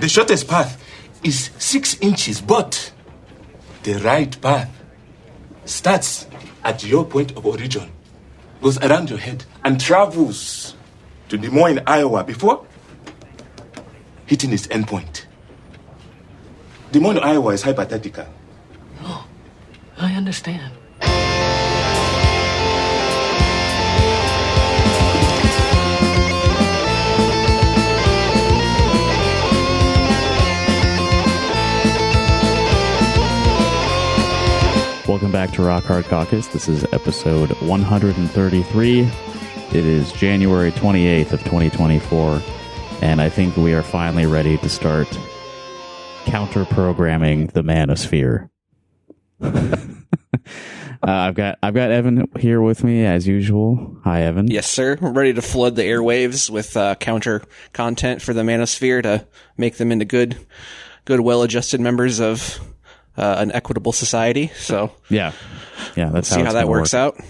The shortest path is 6 inches, but the right path starts at your point of origin, goes around your head, and travels to Des Moines, Iowa, before hitting its endpoint. Des Moines, Iowa is hypothetical. Oh, I understand. Welcome back to Rock Hard Caucus. This is episode 133. It is January 28th of 2024, and I think we are finally ready to start counterprogramming the Manosphere. I've got Evan here with me as usual. Hi, Evan. Yes, sir. I'm ready to flood the airwaves with counter content for the Manosphere to make them into good, well-adjusted members of an equitable society. So yeah, that's see how that works out.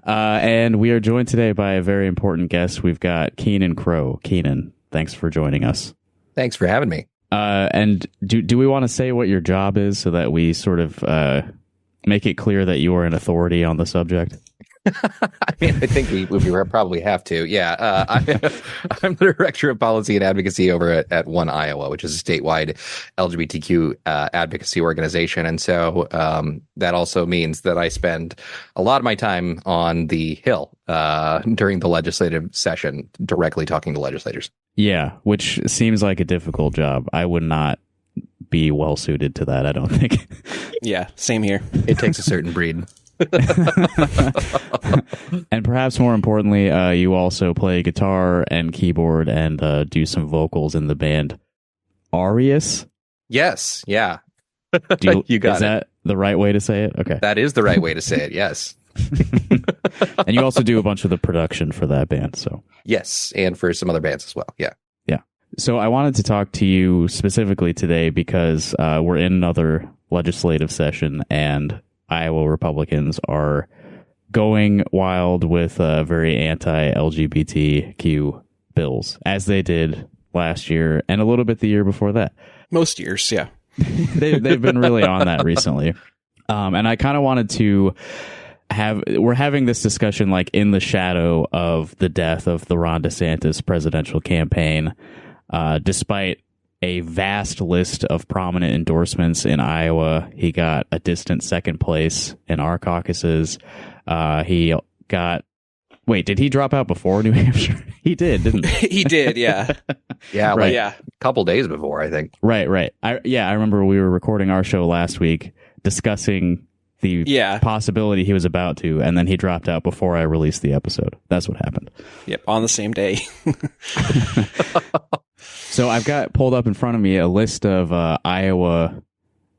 And we are joined today by a very important guest. We've got Keenan Crow. Keenan, thanks for joining us. Thanks for having me. And do we want to say what your job is so that we sort of make it clear that you are an authority on the subject? I mean, I think we probably have to. Yeah, I'm the Director of Policy and Advocacy over at One Iowa, which is a statewide LGBTQ advocacy organization. And so that also means that I spend a lot of my time on the Hill during the legislative session, directly talking to legislators. Yeah, which seems like a difficult job. I would not be well suited to that, I don't think. Yeah, same here. It takes a certain breed. And perhaps more importantly, you also play guitar and keyboard and do some vocals in the band Arius. Yes, yeah. You got it. Is that the right way to say it? Okay. That is the right way to say it, yes. And you also do a bunch of the production for that band, so. Yes, and for some other bands as well, yeah. Yeah. So I wanted to talk to you specifically today because we're in another legislative session and Iowa Republicans are going wild with very anti-LGBTQ bills, as they did last year and a little bit the year before that. Most years, yeah. They've been really on that recently. And I kind of wanted to we're having this discussion like in the shadow of the death of the Ron DeSantis presidential campaign, despite a vast list of prominent endorsements in Iowa. He got a distant second place in our caucuses. He got... Wait, did he drop out before New Hampshire? He did, didn't he? He did, yeah. Yeah, right. A couple days before, I think. Right. I remember we were recording our show last week discussing the possibility he was about to, and then he dropped out before I released the episode. That's what happened. Yep, on the same day. So I've got pulled up in front of me a list of Iowa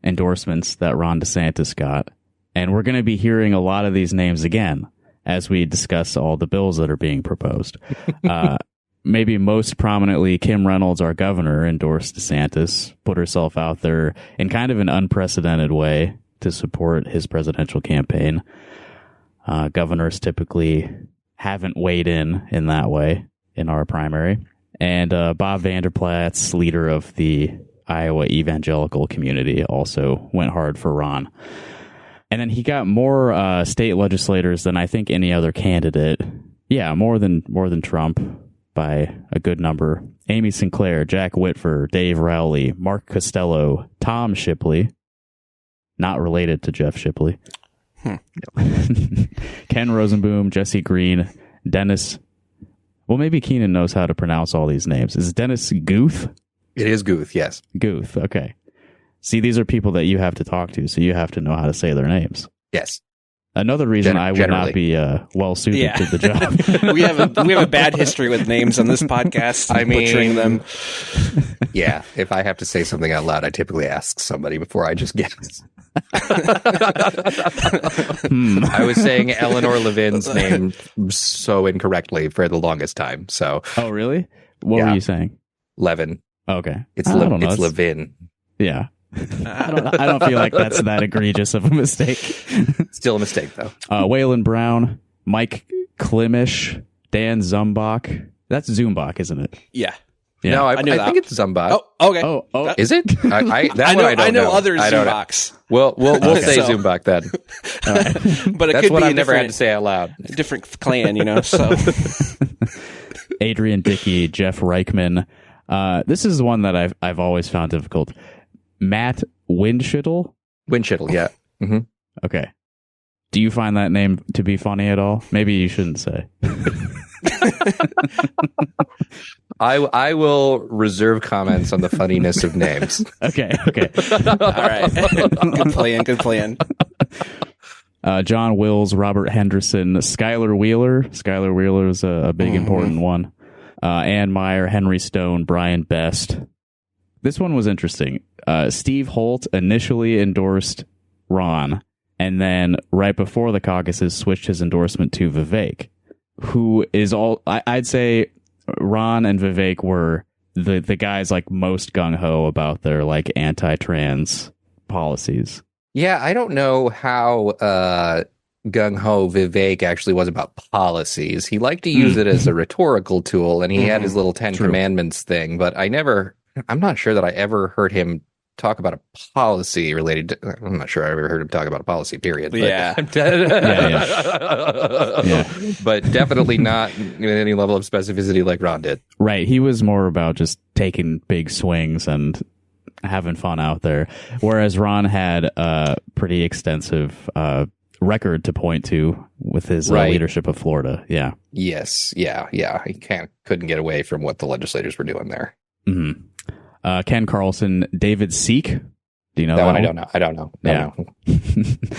endorsements that Ron DeSantis got, and we're going to be hearing a lot of these names again as we discuss all the bills that are being proposed. Maybe most prominently, Kim Reynolds, our governor, endorsed DeSantis, put herself out there in kind of an unprecedented way to support his presidential campaign. Governors typically haven't weighed in that way in our primary. And Bob Vanderplaats, leader of the Iowa evangelical community, also went hard for Ron. And then he got more state legislators than I think any other candidate. Yeah, more than Trump by a good number. Amy Sinclair, Jack Whitfer, Dave Rowley, Mark Costello, Tom Shipley, not related to Jeff Shipley, Ken Rosenboom, Jesse Green, Dennis... Well, maybe Keenan knows how to pronounce all these names. Is it Dennis Guth? It is Guth, yes. Guth, okay. See, these are people that you have to talk to, so you have to know how to say their names. Yes. Another reason I would not be well suited to the job. we have a bad history with names on this podcast. Butchering them. Yeah, if I have to say something out loud, I typically ask somebody before I just guess. I was saying Eleanor Levin's name so incorrectly for the longest time. So. Oh, really? What were you saying? Levin. Okay. It's Levin. Yeah. I don't feel like that's that egregious of a mistake. Still a mistake, though. Waylon Brown, Mike Klimisch, Dan Zumbach. That's Zumbach, isn't it? Yeah. Yeah. No, I knew that. think it's Zumbach. Oh, okay. Oh, Is it? I I don't know know. other I don't know. Zumbox, We'll say So- Zumbach then. but it That's could what be I've a never had different, to say out loud. different clan, you know. So Adrian Dickey, Jeff Reichman. This is one that I've always found difficult. Matt Windschittle. Windschittle, yeah. Mm-hmm. Okay. Do you find that name to be funny at all? Maybe you shouldn't say. I will reserve comments on the funniness of names. Okay. all right, good plan. John Wills, Robert Henderson, Skylar Wheeler. Skylar Wheeler is a big important one. Ann Meyer, Henry Stone, Brian Best. This one was interesting. Steve Holt initially endorsed Ron, and then right before the caucuses switched his endorsement to Vivek, who is I'd say Ron and Vivek were the guys like most gung-ho about their like anti-trans policies. Yeah, I don't know how gung-ho Vivek actually was about policies. He liked to use it as a rhetorical tool, and he had his little Ten Commandments thing, but I'm not sure that I ever heard him talk about a policy related to, I'm not sure I ever heard him talk about a policy, period. But, Yeah. But definitely not in any level of specificity like Ron did. Right. He was more about just taking big swings and having fun out there. Whereas Ron had a pretty extensive record to point to with his leadership of Florida. Yeah. Yes. Yeah. He couldn't get away from what the legislators were doing there. Mm-hmm. Ken Carlson, David Seek. Do you know that one? one? I don't know. Yeah.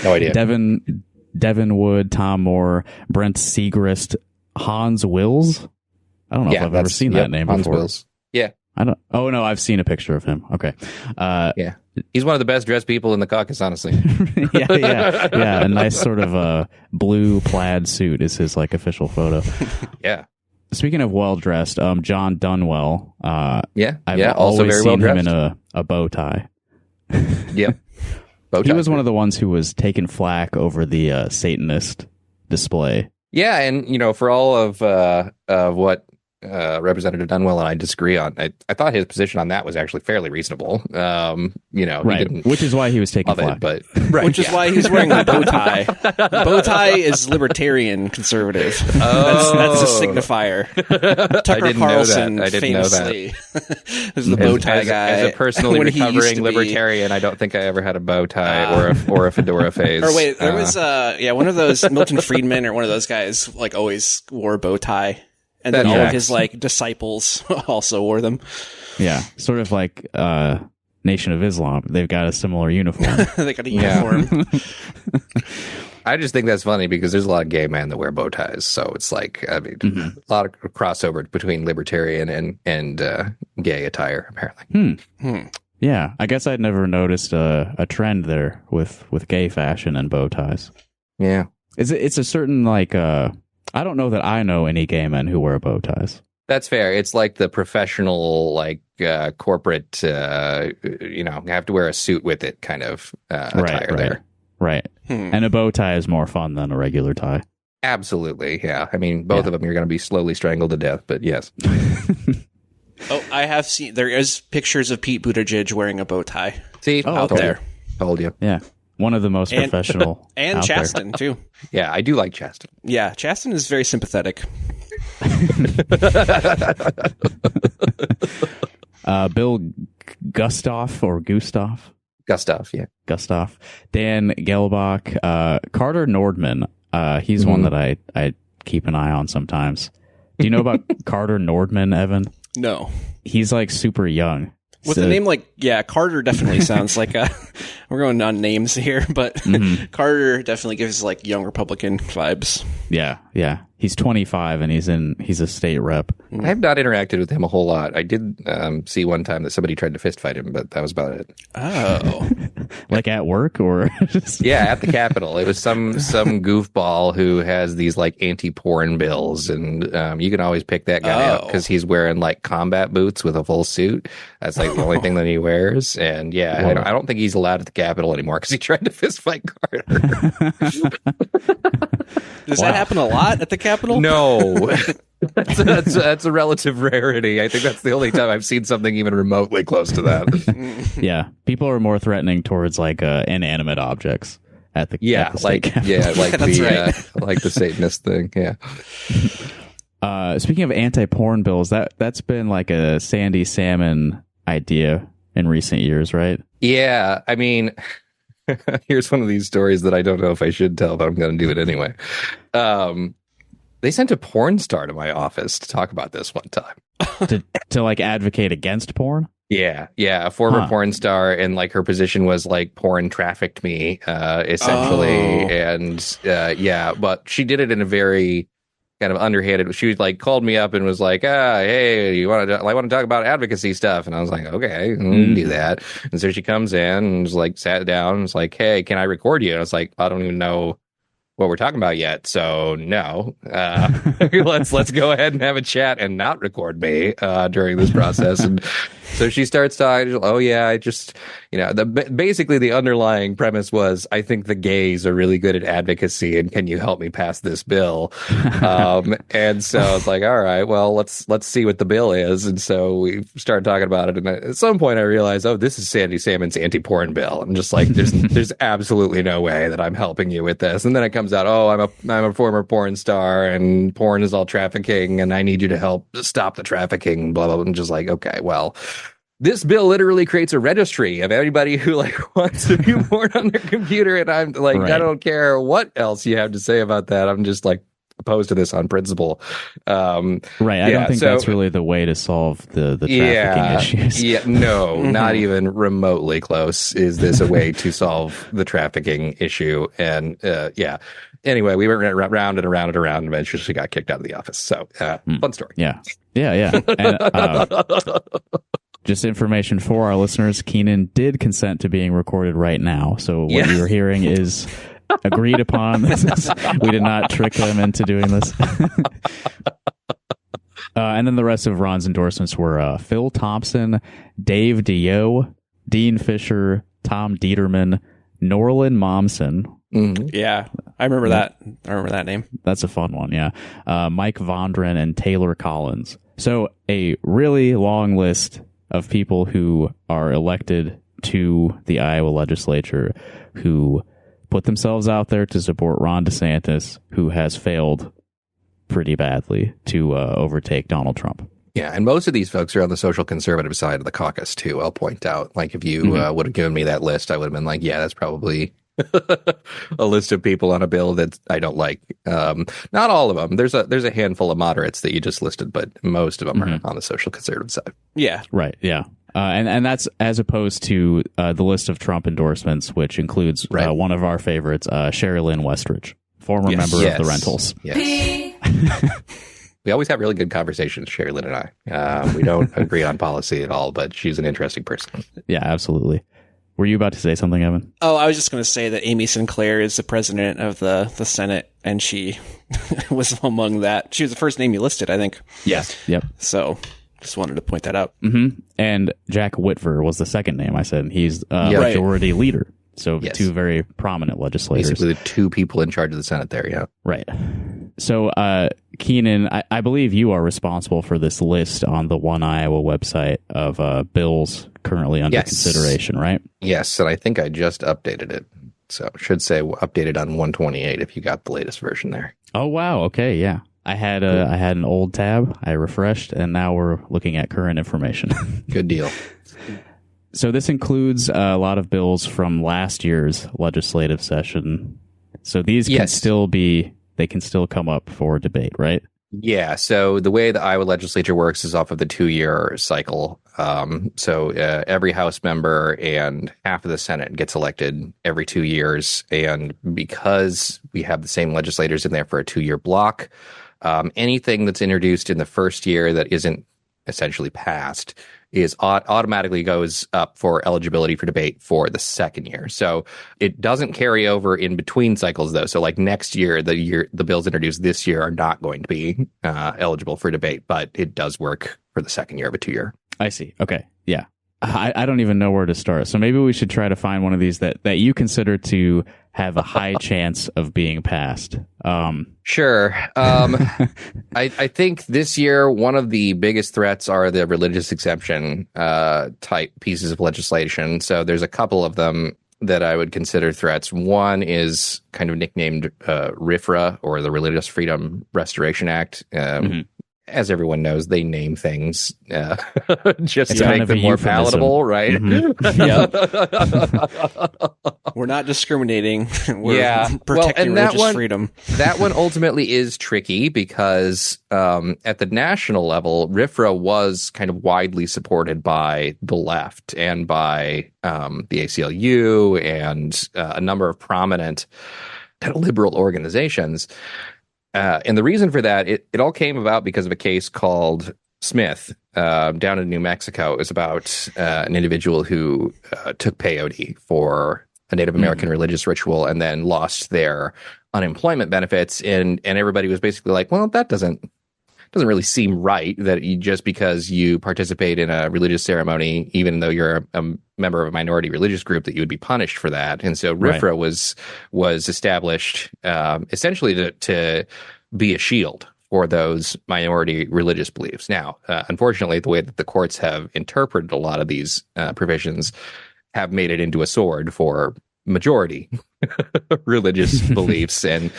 No idea. Devin Wood, Tom Moore, Brent Segrist, Hans Wills. I don't know if I've ever seen that name Hans before. Wills. Yeah. I don't. Oh no, I've seen a picture of him. Okay. Yeah. He's one of the best dressed people in the caucus, honestly. yeah. A nice sort of blue plaid suit is his like official photo. Yeah. Speaking of well dressed, John Dunwell. I've also always very seen well him in dressed. a bow tie. Yep. He was one of the ones who was taking flack over the Satanist display. Yeah, and for all of what Representative Dunwell and I disagree on, I thought his position on that was actually fairly reasonable. He didn't Which is why he was taking flack. but Which is why he's wearing a bow tie. Bow tie is libertarian conservative. That's a signifier. Tucker didn't know Carlson that. I didn't know that. famously is the bow tie guy. As a personally when he used recovering to be. libertarian, I don't think I ever had a bow tie or a fedora phase. Or wait, there was one of those Milton Friedman or one of those guys like always wore a bow tie. And then all of his like disciples also wore them. Yeah, sort of like Nation of Islam. They've got a similar uniform. They got a uniform. I just think that's funny because there's a lot of gay men that wear bow ties. So it's like, a lot of crossover between libertarian and gay attire, apparently. Yeah, I guess I'd never noticed a trend there with gay fashion and bow ties. Yeah. It's a certain like I don't know that I know any gay men who wear bow ties. That's fair. It's like the professional, like corporate, you have to wear a suit with it kind of attire there. Right. And a bow tie is more fun than a regular tie. Absolutely. Yeah. I mean, both of them you're going to be slowly strangled to death, but yes. Oh, I have seen, there is pictures of Pete Buttigieg wearing a bow tie. See, out there. Told you. Yeah. One of the most professional. And out Chasten, too. Yeah, I do like Chasten. Yeah, Chasten is very sympathetic. Bill Gustav or Gustav? Gustav, yeah. Gustav. Dan Gelbach. Carter Nordman. He's one that I keep an eye on sometimes. Do you know about Carter Nordman, Evan? No. He's like super young. With a name like, Carter definitely sounds like we're going on names here, but Carter definitely gives like young Republican vibes. Yeah. He's 25 and he's a state rep. I have not interacted with him a whole lot. I did see one time that somebody tried to fist fight him, but that was about it. Oh. Like at work or just... Yeah, at the Capitol. It was some goofball who has these like anti-porn bills, and you can always pick that guy up because he's wearing like combat boots with a full suit. That's like the only thing that he wears. And I don't think he's allowed at the Capitol anymore because he tried to fist fight Carter. Does that happen a lot at the Capitol? No. That's a relative rarity. I think that's the only time I've seen something even remotely close to that. Yeah, people are more threatening towards like inanimate objects at the at the state capitol. Like the Satanist thing. Yeah. Speaking of anti-porn bills, that's been like a Sandy Salmon idea in recent years, right? Yeah, I mean, here's one of these stories that I don't know if I should tell, but I'm going to do it anyway. They sent a porn star to my office to talk about this one time. to like advocate against porn? Yeah, a former porn star, and like her position was like porn trafficked me, essentially, and but she did it in a very kind of underhanded. She like called me up and was like, hey, I want to talk about advocacy stuff. And I was like, okay, do that. And so she comes in and was like, sat down and was like, hey, can I record you? And I was like, I don't even know what we're talking about yet. So no, let's go ahead and have a chat and not record me during this process. And so she starts talking. Oh yeah, I just, basically the underlying premise was, I think the gays are really good at advocacy, and can you help me pass this bill? And so I was like, all right, well, let's see what the bill is. And so we started talking about it. And at some point I realized, this is Sandy Salmon's anti-porn bill. I'm just like, there's absolutely no way that I'm helping you with this. And then it comes out, I'm a former porn star, and porn is all trafficking, and I need you to help stop the trafficking, blah, blah, blah. I'm just like, okay, well, this bill literally creates a registry of everybody who like wants to view porn on their computer. And I'm like, right. I don't care what else you have to say about that. I'm just like opposed to this on principle. Right. I don't think that's really the way to solve the trafficking issues. Yeah. No, not even remotely close. Is this a way to solve the trafficking issue? And anyway, we went round and around and around, and eventually she got kicked out of the office. So fun story. Yeah. And, just information for our listeners, Keenan did consent to being recorded right now. So what you're hearing is agreed upon. We did not trick him into doing this. And then the rest of Ron's endorsements were Phil Thompson, Dave Dio, Dean Fisher, Tom Dieterman, Norlin Momsen. Mm-hmm. Yeah, I remember that. I remember that name. That's a fun one, yeah. Mike Vondren and Taylor Collins. So a really long list of people who are elected to the Iowa legislature who put themselves out there to support Ron DeSantis, who has failed pretty badly to overtake Donald Trump. Yeah, and most of these folks are on the social conservative side of the caucus, too, I'll point out. Like, if you would have given me that list, I would have been like, yeah, that's probably a list of people on a bill that I don't like. Not all of them. There's a handful of moderates that you just listed, but most of them are on the social conservative side. Yeah. Right, yeah. And that's as opposed to the list of Trump endorsements, which includes one of our favorites, Sherry Lynn Westridge, former member of the Rentals. Yes. We always have really good conversations, Sherry Lynn and I. We don't agree on policy at all, but she's an interesting person. Yeah, absolutely. Were you about to say something, Evan? Oh, I was just going to say that Amy Sinclair is the president of the Senate, and she was among that. She was the first name you listed, I think. Yes. Yep. So just wanted to point that out. Mm-hmm. And Jack Whitver was the second name I said. He's majority leader. So two very prominent legislators. Basically the two people in charge of the Senate there, yeah. Right. So, Keenan, I believe you are responsible for this list on the One Iowa website of bills currently under consideration, right? Yes, and I think I just updated it. So it should say updated on 128 if you got the latest version there. Oh, wow. Okay, yeah. I had an old tab. I refreshed, and now we're looking at current information. Good deal. So this includes a lot of bills from last year's legislative session. So these can still come up for debate, right? Yeah. So the way the Iowa legislature works is off of the 2-year cycle. So every House member and half of the Senate gets elected every 2 years. And because we have the same legislators in there for a 2-year block, anything that's introduced in the first year that isn't essentially passed is automatically goes up for eligibility for debate for the second year. So it doesn't carry over in between cycles, though. So like next year, the bills introduced this year are not going to be eligible for debate, but it does work for the second year of a 2-year. I see. Okay. Yeah. I don't even know where to start. So maybe we should try to find one of these that you consider to have a high chance of being passed. Sure. I think this year one of the biggest threats are the religious exemption type pieces of legislation. So there's a couple of them that I would consider threats. One is kind of nicknamed RFRA, or the Religious Freedom Restoration Act. As everyone knows, they name things just to make them more palatable, right? We're not discriminating. We're protecting religious freedom. That one ultimately is tricky because at the national level, RFRA was kind of widely supported by the left and by the ACLU and a number of prominent kind of liberal organizations. And the reason for that, it all came about because of a case called Smith down in New Mexico. It was about an individual who took peyote for a Native American religious ritual and then lost their unemployment benefits. And everybody was basically like, well, that doesn't really seem right, that you, just because you participate in a religious ceremony, even though you're a member of a minority religious group, that you would be punished for that. And so RFRA was established essentially to be a shield for those minority religious beliefs. Now, unfortunately, the way that the courts have interpreted a lot of these provisions have made it into a sword for majority religious beliefs, and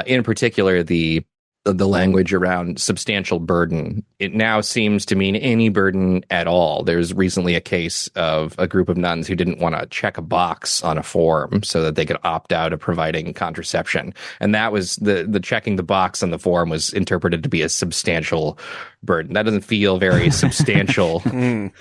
in particular the language around substantial burden. It now seems to mean any burden at all. There's recently a case of a group of nuns who didn't want to check a box on a form so that they could opt out of providing contraception. And that was the checking the box on the form was interpreted to be a substantial burden. That doesn't feel very substantial to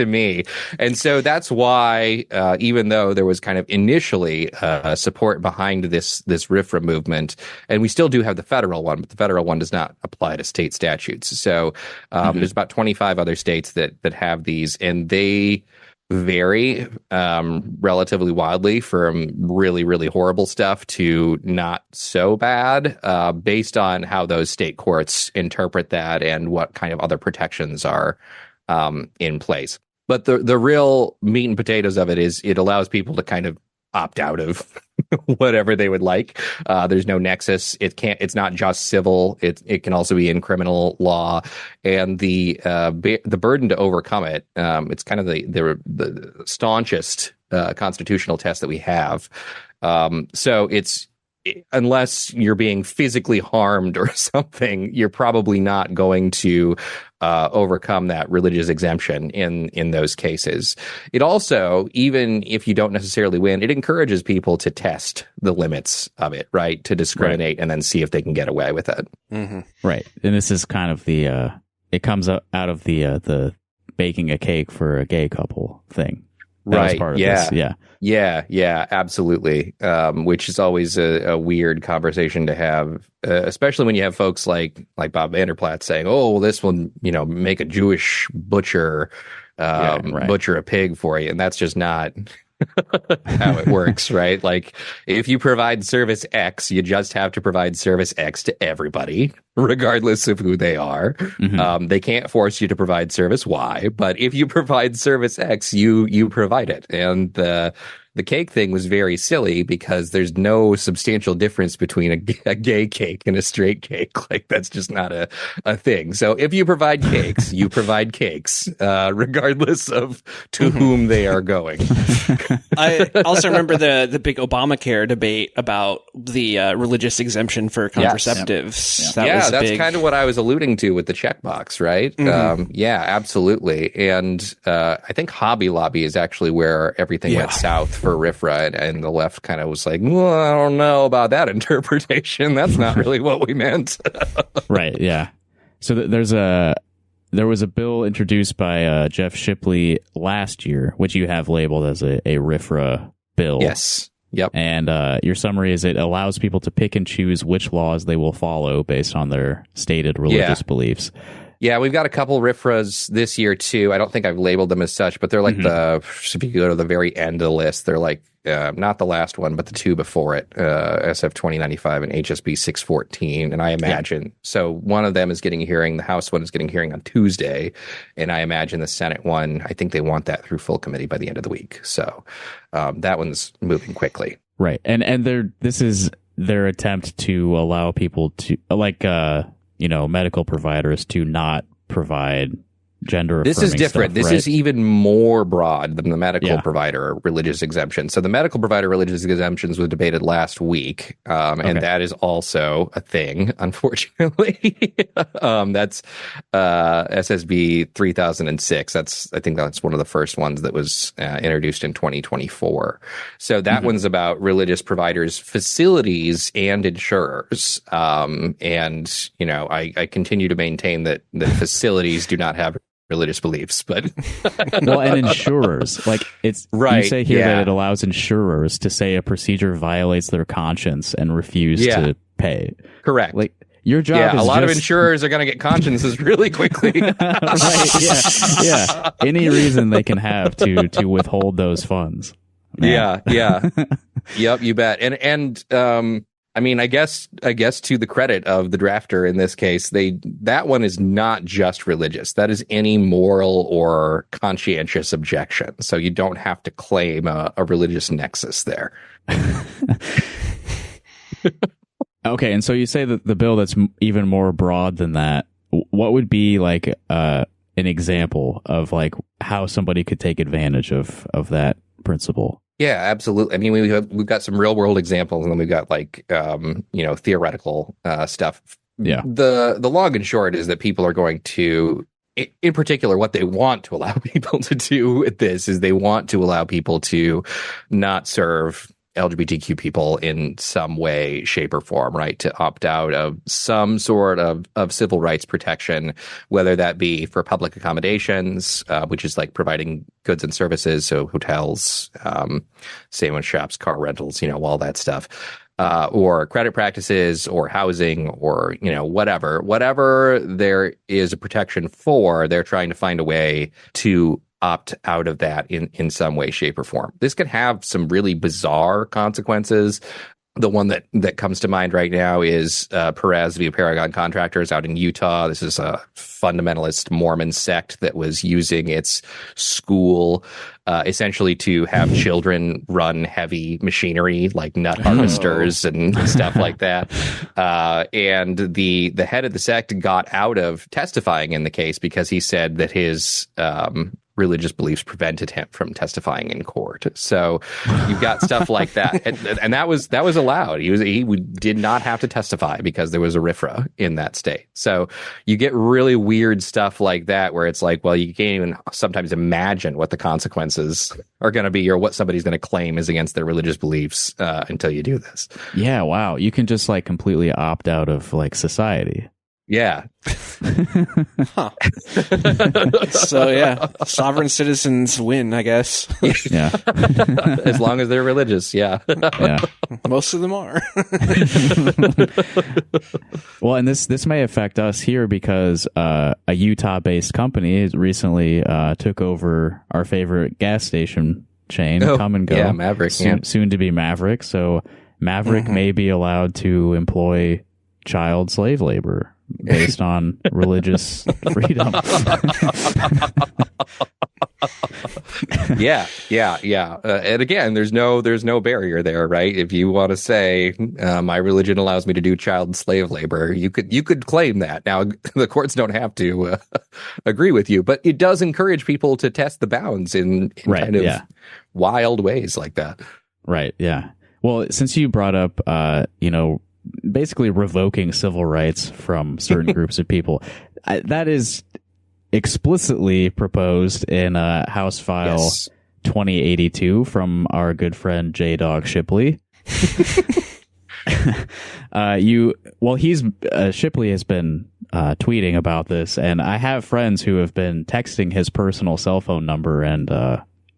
me. And so that's why, even though there was kind of initially support behind this RFRA movement, and we still do have the federal one, but the federal one does not apply to state statutes. So there's about 25 other states that have these, and they vary relatively wildly from really, really horrible stuff to not so bad, based on how those state courts interpret that and what kind of other protections are in place. But the real meat and potatoes of it is it allows people to kind of opt out of whatever they would like. There's no nexus. It's not just civil. It can also be in criminal law, and the burden to overcome it. It's kind of the staunchest constitutional test that we have. So it's, unless you're being physically harmed or something, you're probably not going to overcome that religious exemption in those cases. It also, even if you don't necessarily win, it encourages people to test the limits of it, right? To discriminate and then see if they can get away with it. Right. And this is kind of the it comes out of the baking a cake for a gay couple thing. That was part of this. Yeah, absolutely. Which is always a weird conversation to have, especially when you have folks like Bob Vanderplaat saying, "Oh, well, this will, make a Jewish butcher butcher a pig for you," and that's just not how it works, right? Like, if you provide service X, you just have to provide service X to everybody, regardless of who they are. They can't force you to provide service Y, but if you provide service X, you provide it. And the cake thing was very silly because there's no substantial difference between a gay cake and a straight cake. Like, that's just not a thing. So if you provide cakes, you provide cakes, regardless of to whom they are going. I also remember the big Obamacare debate about the religious exemption for contraceptives. That's kind of what I was alluding to with the checkbox, right? Yeah, absolutely. And I think Hobby Lobby is actually where everything went south for RFRA, and the left kind of was like, well, I don't know about that interpretation. That's not really what we meant. Right, yeah. So there was a bill introduced by Jeff Shipley last year, which you have labeled as a RFRA bill. Yes. Yep. And your summary is it allows people to pick and choose which laws they will follow based on their stated religious beliefs. Yeah, we've got a couple RFRAs this year too. I don't think I've labeled them as such, but they're like if you go to the very end of the list, they're like not the last one, but the two before it, SF 2095 and HSB 614. And I imagine, so one of them is getting a hearing, the House one is getting a hearing on Tuesday, and I imagine the Senate one, I think they want that through full committee by the end of the week. So that one's moving quickly. Right. And this is their attempt to allow people to, like, medical providers to not provide gender. This is different. Stuff, this right? is even more broad than the medical provider religious exemption. So the medical provider religious exemptions was debated last week, and that is also a thing, unfortunately. That's SSB 3006. I think that's one of the first ones that was introduced in 2024. So that one's about religious providers, facilities, and insurers. And I continue to maintain that facilities do not have religious beliefs, but well, and insurers, like it's right. You say here that it allows insurers to say a procedure violates their conscience and refuse to pay. Correct. Like your job. A lot of insurers are going to get consciences really quickly. Right. Yeah. Any reason they can have to withhold those funds. Man. Yeah. Yep. You bet. And I mean, I guess to the credit of the drafter in this case, that one is not just religious. That is any moral or conscientious objection. So you don't have to claim a religious nexus there. Okay, and so you say that the bill that's even more broad than that. What would be like an example of like how somebody could take advantage of that principle? Yeah, absolutely. I mean, we've got some real world examples, and then we've got like theoretical stuff. Yeah. The long and short is that people are going to, in particular, what they want to allow people to do with this is they want to allow people to not serve LGBTQ people in some way, shape, or form, right? To opt out of some sort of civil rights protection, whether that be for public accommodations, which is like providing goods and services, so hotels, sandwich shops, car rentals, all that stuff, or credit practices, or housing, or whatever there is a protection for, they're trying to find a way to opt out of that in some way, shape, or form. This can have some really bizarre consequences. The one that comes to mind right now is Perez v. Paragon Contractors out in Utah. This is a fundamentalist Mormon sect that was using its school essentially to have children run heavy machinery like nut harvesters and stuff like that. And the head of the sect got out of testifying in the case because he said that his religious beliefs prevented him from testifying in court. So you've got stuff like that, and that was allowed. He did not have to testify because there was a RFRA in that state. So you get really weird stuff like that where it's like, well, you can't even sometimes imagine what the consequences are going to be or what somebody's going to claim is against their religious beliefs until you do this. Yeah, wow. You can just like completely opt out of like society. Yeah. So yeah, sovereign citizens win, I guess. Yeah. As long as they're religious, yeah. Most of them are. Well, and this may affect us here because a Utah-based company recently took over our favorite gas station chain, Come and Go. Yeah, Maverick. Soon to be Maverick. So Maverick may be allowed to employ child slave labor based on religious freedom. Yeah. And again, there's no barrier there, right? If you want to say my religion allows me to do child slave labor, you could claim that. Now, the courts don't have to agree with you, but it does encourage people to test the bounds in kind of wild ways like that. Right. Yeah. Well, since you brought up, basically revoking civil rights from certain groups of people, that is explicitly proposed in House File 2082 from our good friend J. Dog Shipley. Shipley has been tweeting about this, and I have friends who have been texting his personal cell phone number and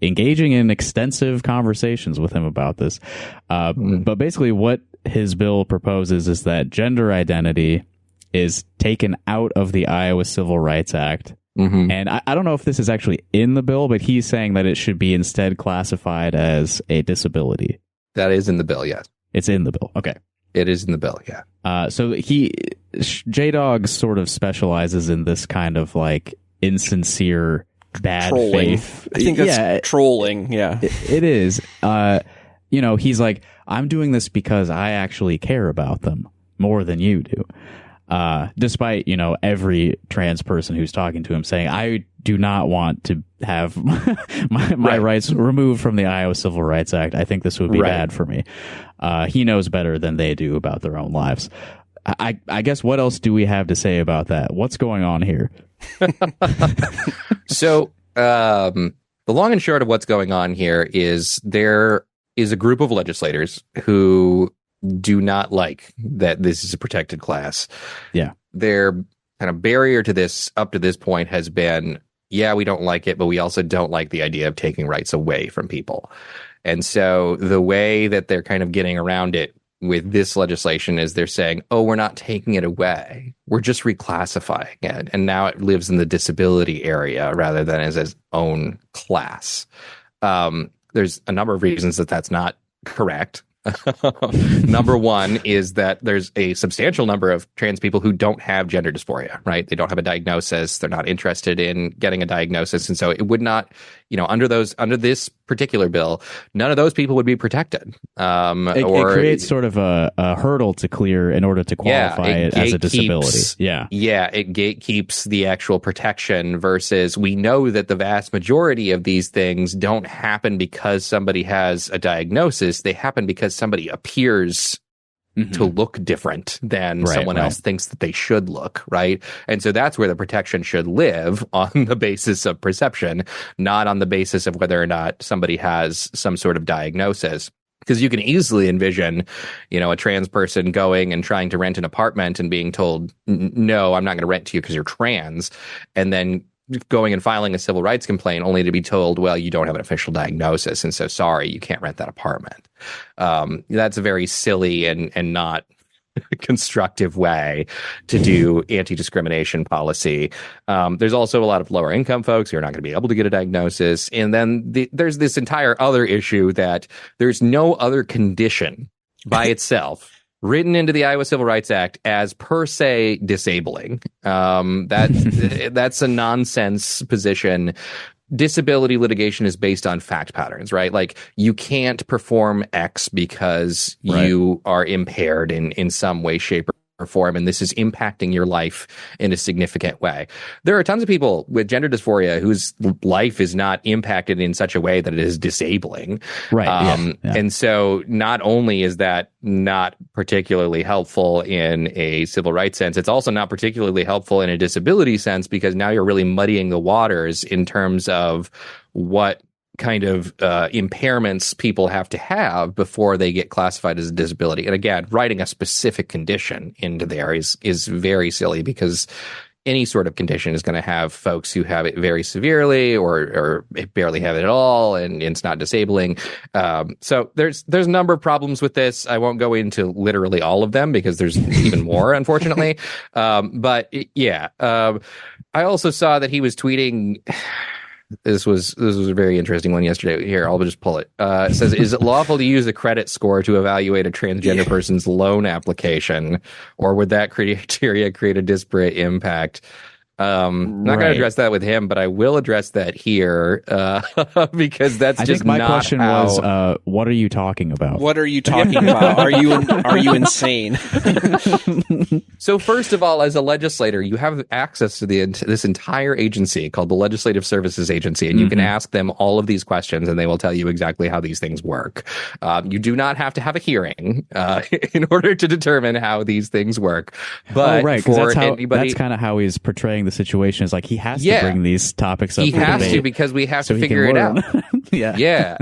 engaging in extensive conversations with him about this. But basically what his bill proposes is that gender identity is taken out of the Iowa Civil Rights Act Mm-hmm. And I don't know if this is actually in the bill, but he's saying that it should be instead classified as a disability. That is in the bill, yes. It's in the bill. Okay. It is in the bill, yeah. So J-Dog sort of specializes in this kind of like insincere bad Trolling. faith. I think that's trolling. Yeah. It is. He's like, I'm doing this because I actually care about them more than you do. Despite, every trans person who's talking to him saying, I do not want to have my rights removed from the Iowa Civil Rights Act. I think this would be bad for me. He knows better than they do about their own lives. I guess what else do we have to say about that? What's going on here? So the long and short of what's going on here is there is a group of legislators who do not like that this is a protected class. Yeah. Their kind of barrier to this up to this point has been, we don't like it, but we also don't like the idea of taking rights away from people. And so the way that they're kind of getting around it with this legislation is they're saying, we're not taking it away. We're just reclassifying it. And now it lives in the disability area rather than as its own class. There's a number of reasons that that's not correct. Number one is that there's a substantial number of trans people who don't have gender dysphoria, right? They don't have a diagnosis. They're not interested in getting a diagnosis. And so it would not, under this particular bill, none of those people would be protected. It creates sort of a hurdle to clear in order to qualify it as a disability. Yeah, it gatekeeps the actual protection versus we know that the vast majority of these things don't happen because somebody has a diagnosis. They happen because somebody appears to look different than someone else thinks that they should look, right? And so that's where the protection should live, on the basis of perception, not on the basis of whether or not somebody has some sort of diagnosis. Because you can easily envision, a trans person going and trying to rent an apartment and being told, no, I'm not going to rent to you because you're trans, and then going and filing a civil rights complaint only to be told, well, you don't have an official diagnosis, and so sorry, you can't rent that apartment. That's a very silly and not constructive way to do anti-discrimination policy. There's also a lot of lower income folks who are not going to be able to get a diagnosis. And then there's this entire other issue that there's no other condition by itself written into the Iowa Civil Rights Act as per se disabling. That's a nonsense position. Disability litigation is based on fact patterns, right? Like, you can't perform X because you are impaired in some way, shape, or form, and this is impacting your life in a significant way. There are tons of people with gender dysphoria whose life is not impacted in such a way that it is disabling. Right. And so not only is that not particularly helpful in a civil rights sense, it's also not particularly helpful in a disability sense, because now you're really muddying the waters in terms of what kind of impairments people have to have before they get classified as a disability. And again, writing a specific condition into there is very silly, because any sort of condition is going to have folks who have it very severely or barely have it at all, and it's not disabling. So there's a number of problems with this. I won't go into literally all of them because there's even more, unfortunately. But yeah, I also saw that he was tweeting. This was a very interesting one yesterday. Here, I'll just pull it. It says, is it lawful to use a credit score to evaluate a transgender person's loan application, or would that criteria create a disparate impact? I'm not going to address that with him, but I will address that here because that's I just think my not question how... was, what are you talking about? What are you talking about? Are you insane? So first of all, as a legislator, you have access to this entire agency called the Legislative Services Agency, and you can ask them all of these questions, and they will tell you exactly how these things work. You do not have to have a hearing in order to determine how these things work. But that's kind of how he's portraying the situation. Is like he has to bring these topics up. He has to, because we have to figure it out. Yeah.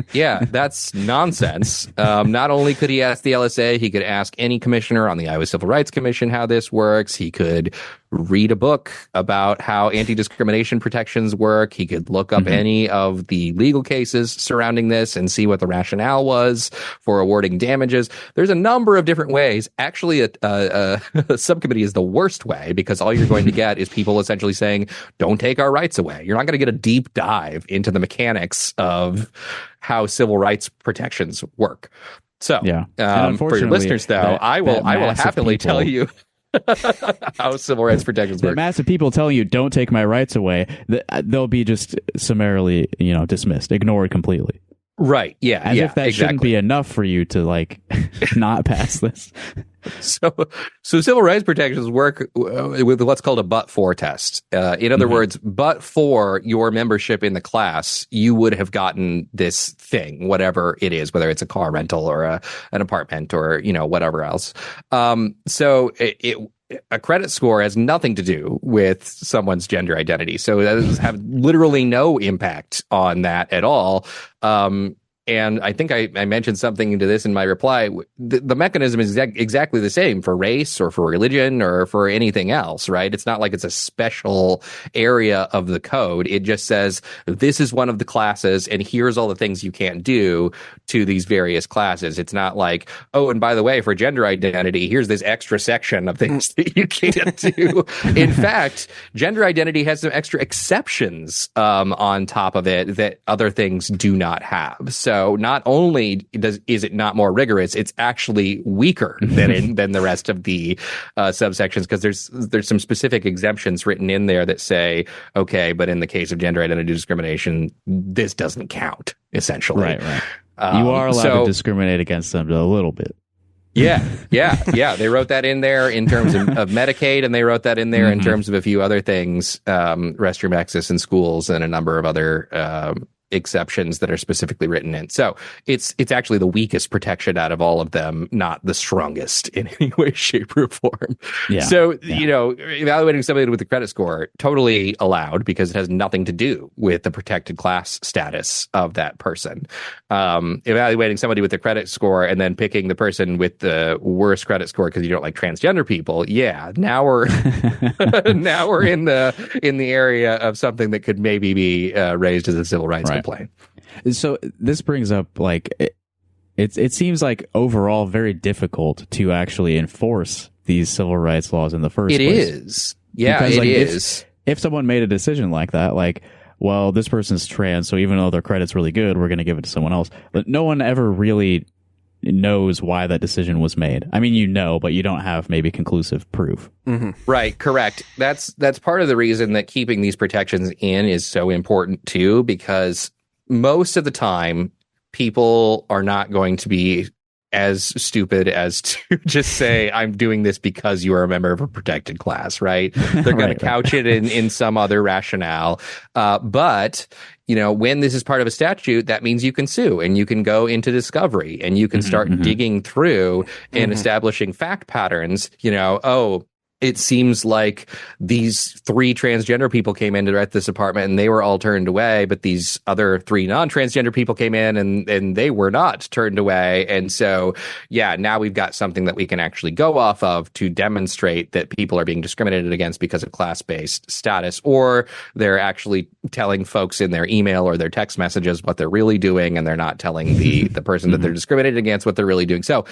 That's nonsense. Not only could he ask the LSA, he could ask any commissioner on the Iowa Civil Rights Commission how this works. He could read a book about how anti-discrimination protections work. He could look up any of the legal cases surrounding this and see what the rationale was for awarding damages. There's a number of different ways. Actually, a subcommittee is the worst way, because all you're going to get is people essentially saying, don't take our rights away. You're not going to get a deep dive into the mechanics of how civil rights protections work. So, for your listeners, though, I will happily tell you how civil rights protections work. The massive people telling you don't take my rights away, they'll be just summarily, dismissed, ignored completely. Right. Yeah. As if that shouldn't be enough for you to not pass this. So civil rights protections work with what's called a but-for test. In other words, but for your membership in the class, you would have gotten this thing, whatever it is, whether it's a car rental or an apartment or, whatever else. So a credit score has nothing to do with someone's gender identity. So that does have literally no impact on that at all. And I think I mentioned something to this in my reply. The mechanism is exactly the same for race or for religion or for anything else, right? It's not like it's a special area of the code. It just says, this is one of the classes, and here's all the things you can't do to these various classes. It's not like, oh, and by the way, for gender identity, here's this extra section of things that you can't do. In fact, gender identity has some extra exceptions on top of it that other things do not have. So not only is it not more rigorous, it's actually weaker than the rest of the subsections, because there's some specific exemptions written in there that say, okay, but in the case of gender identity discrimination, this doesn't count, essentially. Right. You are allowed to discriminate against them a little bit. Yeah. They wrote that in there in terms of Medicaid, and they wrote that in there in terms of a few other things, restroom access in schools and a number of other exceptions that are specifically written in. So it's actually the weakest protection out of all of them, not the strongest in any way, shape, or form. Yeah. So, evaluating somebody with a credit score, totally allowed, because it has nothing to do with the protected class status of that person. Evaluating somebody with a credit score and then picking the person with the worst credit score because you don't like transgender people. Yeah. Now we're in the area of something that could maybe be raised as a civil rights complaint. So this brings up it seems like overall very difficult to actually enforce these civil rights laws in the first place. It is. Yeah, because, it is. If someone made a decision like that, well, this person's trans, so even though their credit's really good, we're going to give it to someone else. But no one ever really knows why that decision was made. I mean, but you don't have maybe conclusive proof. Mm-hmm. Right, correct. That's part of the reason that keeping these protections in is so important too, because most of the time people are not going to be as stupid as to just say, I'm doing this because you are a member of a protected class, right? They're going to couch it in some other rationale. But when this is part of a statute, that means you can sue and you can go into discovery and you can start digging through and establishing fact patterns, it seems like these 3 transgender people came in to rent this apartment and they were all turned away, but these other 3 non-transgender people came in and they were not turned away. And so, now we've got something that we can actually go off of to demonstrate that people are being discriminated against because of class-based status, or they're actually telling folks in their email or their text messages what they're really doing, and they're not telling the person that they're discriminated against what they're really doing. So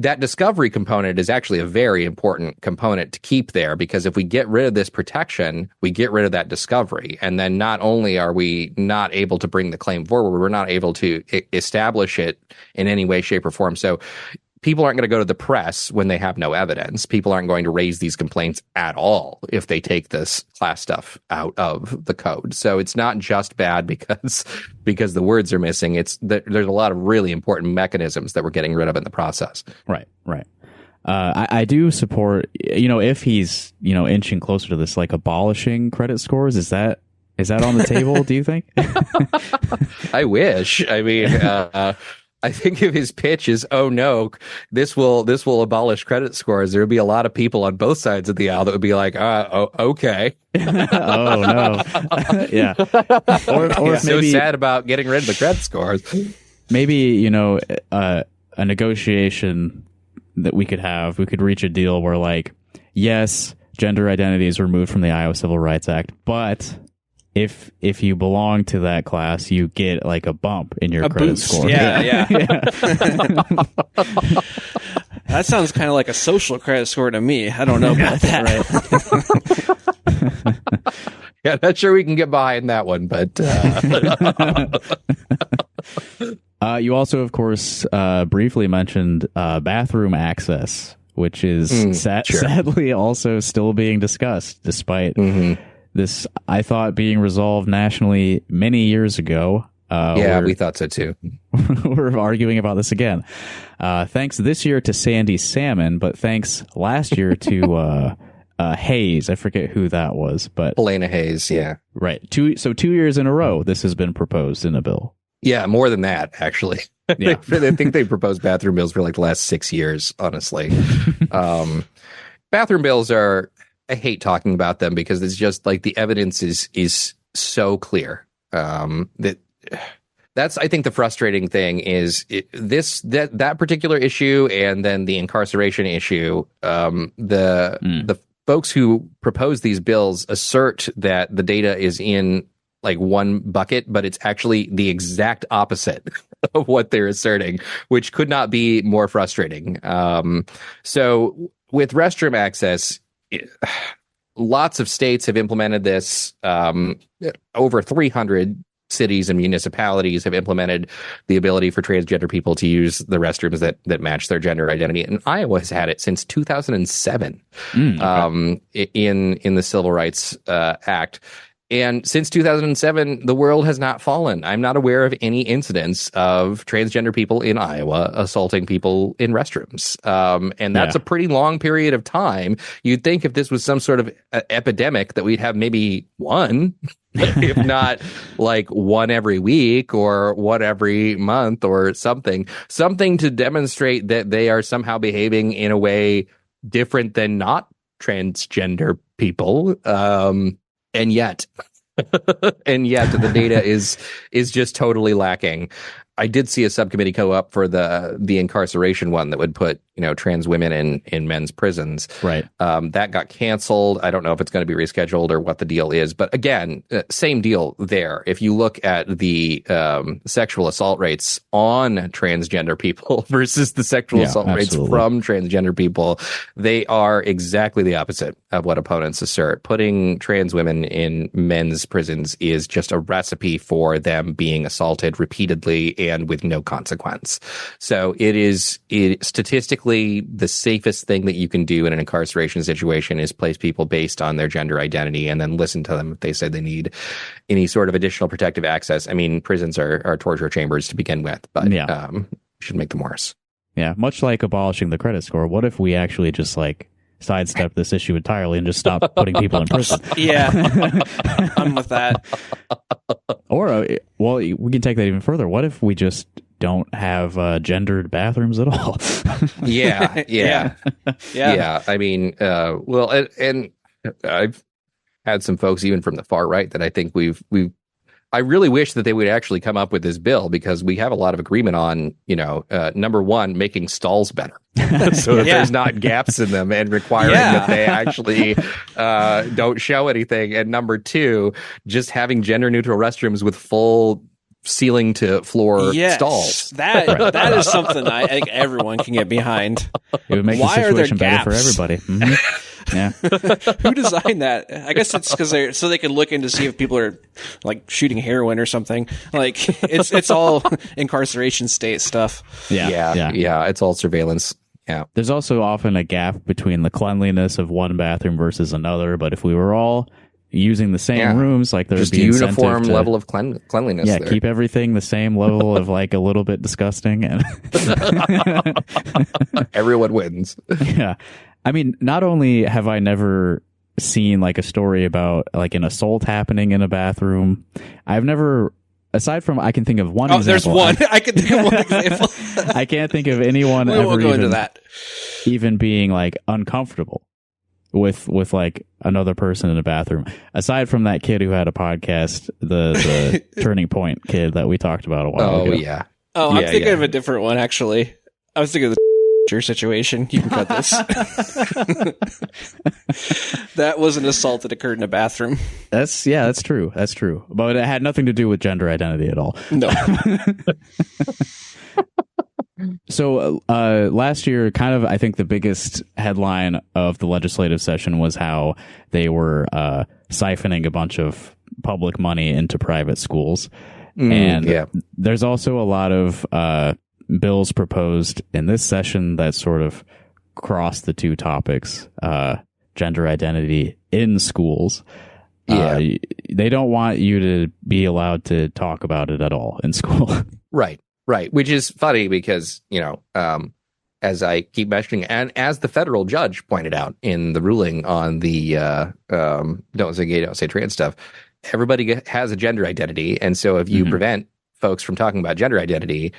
that discovery component is actually a very important component to keep there, because if we get rid of this protection, we get rid of that discovery. And then not only are we not able to bring the claim forward, we're not able to establish it in any way, shape, or form. So people aren't going to go to the press when they have no evidence. People aren't going to raise these complaints at all if they take this class stuff out of the code. So it's not just bad because the words are missing. It's there's a lot of really important mechanisms that we're getting rid of in the process. Right. I do support, if he's, inching closer to this, abolishing credit scores. Is that on the table, do you think? I wish. I mean, I think if his pitch is, oh no, this will abolish credit scores, there would be a lot of people on both sides of the aisle that would be like, okay. Oh no. Yeah. Or maybe, so sad about getting rid of the credit scores. Maybe, a negotiation that we could reach a deal where yes, gender identity is removed from the Iowa Civil Rights Act, but if you belong to that class, you get like a bump in your credit boost. score. Yeah. That sounds kind of like a social credit score to me. I don't know about that. Yeah, not sure we can get behind that one, but you also, of course, briefly mentioned bathroom access, which is sadly also still being discussed, despite this, I thought, being resolved nationally many years ago. We thought so too. We're arguing about this again. Thanks this year to Sandy Salmon, but thanks last year to Hayes. I forget who that was, but Helena Hayes. Yeah, right. 2 years in a row, this has been proposed in a bill. Yeah, more than that, actually. Yeah. I think they proposed bathroom bills for like the last 6 years, honestly. Bathroom bills are, I hate talking about them because it's just like the evidence is so clear. That's, I think, the frustrating thing is that particular issue, and then the incarceration issue. The folks who propose these bills assert that the data is in like one bucket, but it's actually the exact opposite of what they're asserting, which could not be more frustrating. So with restroom access, lots of states have implemented this. Over 300 cities and municipalities have implemented the ability for transgender people to use the restrooms that match their gender identity. And Iowa has had it since 2007 in the Civil Rights Act. And since 2007, the world has not fallen. I'm not aware of any incidents of transgender people in Iowa assaulting people in restrooms. And that's a pretty long period of time. You'd think if this was some sort of epidemic that we'd have maybe one, if not like one every week or one every month or something to demonstrate that they are somehow behaving in a way different than not transgender people. And yet the data is just totally lacking. I did see a subcommittee go up for the incarceration one that would put, trans women in men's prisons. Right. That got canceled. I don't know if it's going to be rescheduled or what the deal is. But again, same deal there. If you look at the sexual assault rates on transgender people versus the sexual assault rates from transgender people, they are exactly the opposite of what opponents assert. Putting trans women in men's prisons is just a recipe for them being assaulted repeatedly and with no consequence. So it is statistically the safest thing that you can do in an incarceration situation is place people based on their gender identity and then listen to them if they say they need any sort of additional protective access. I mean, prisons are torture chambers to begin with, but should make them worse. Yeah, much like abolishing the credit score, what if we actually just like sidestep this issue entirely and just stop putting people in prison? Yeah, I'm with that. Or, well, we can take that even further. What if we just don't have gendered bathrooms at all? Yeah. I mean, and I've had some folks even from the far right that I think I really wish that they would actually come up with this bill, because we have a lot of agreement on, number one, making stalls better so that there's not gaps in them, and requiring that they actually don't show anything. And number two, just having gender neutral restrooms with full ceiling to floor stalls. That is something I think everyone can get behind. It would make the situation better for everybody. Mm-hmm. Yeah. Who designed that? I guess it's because so they can look in to see if people are like shooting heroin or something. Like it's all incarceration state stuff. Yeah. It's all surveillance. Yeah. There's also often a gap between the cleanliness of one bathroom versus another. But if we were all using the same rooms, like there's just a uniform level of cleanliness. Yeah, keep everything the same level of like a little bit disgusting, and everyone wins. Yeah. I mean, not only have I never seen like a story about like an assault happening in a bathroom, I've never, aside from, I can think of one example. There's one. I can think of one example. I can't think of anyone even being like uncomfortable with like another person in a bathroom, aside from that kid who had a podcast, the Turning Point kid that we talked about a while ago. Yeah. I'm thinking of a different one, actually. I was thinking of the your situation. You can cut this. That was an assault that occurred in a bathroom. That's true. That's true. But it had nothing to do with gender identity at all. No. So last year, kind of, I think the biggest headline of the legislative session was how they were siphoning a bunch of public money into private schools. And there's also a lot of bills proposed in this session that sort of cross the two topics, gender identity in schools. They don't want you to be allowed to talk about it at all in school. Right. Which is funny because, as I keep mentioning, and as the federal judge pointed out in the ruling on the don't say gay, don't say trans stuff, everybody has a gender identity. And so if you prevent folks from talking about gender identity,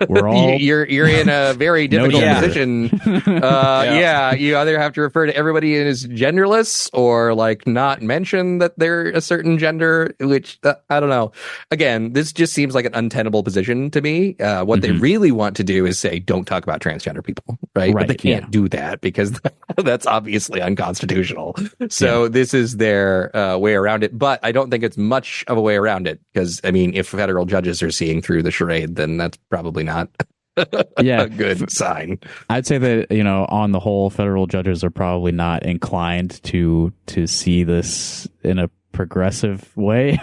we're all you're in a very difficult position. You either have to refer to everybody as genderless or like not mention that they're a certain gender, which I don't know. Again, this just seems like an untenable position to me. What they really want to do is say, don't talk about transgender people, right? But they can't do that because that's obviously unconstitutional. So this is their way around it. But I don't think it's much of a way around it because, I mean, if federal judges are seeing through the charade, then that's probably not a good sign. I'd say that, on the whole, federal judges are probably not inclined to see this in a progressive way.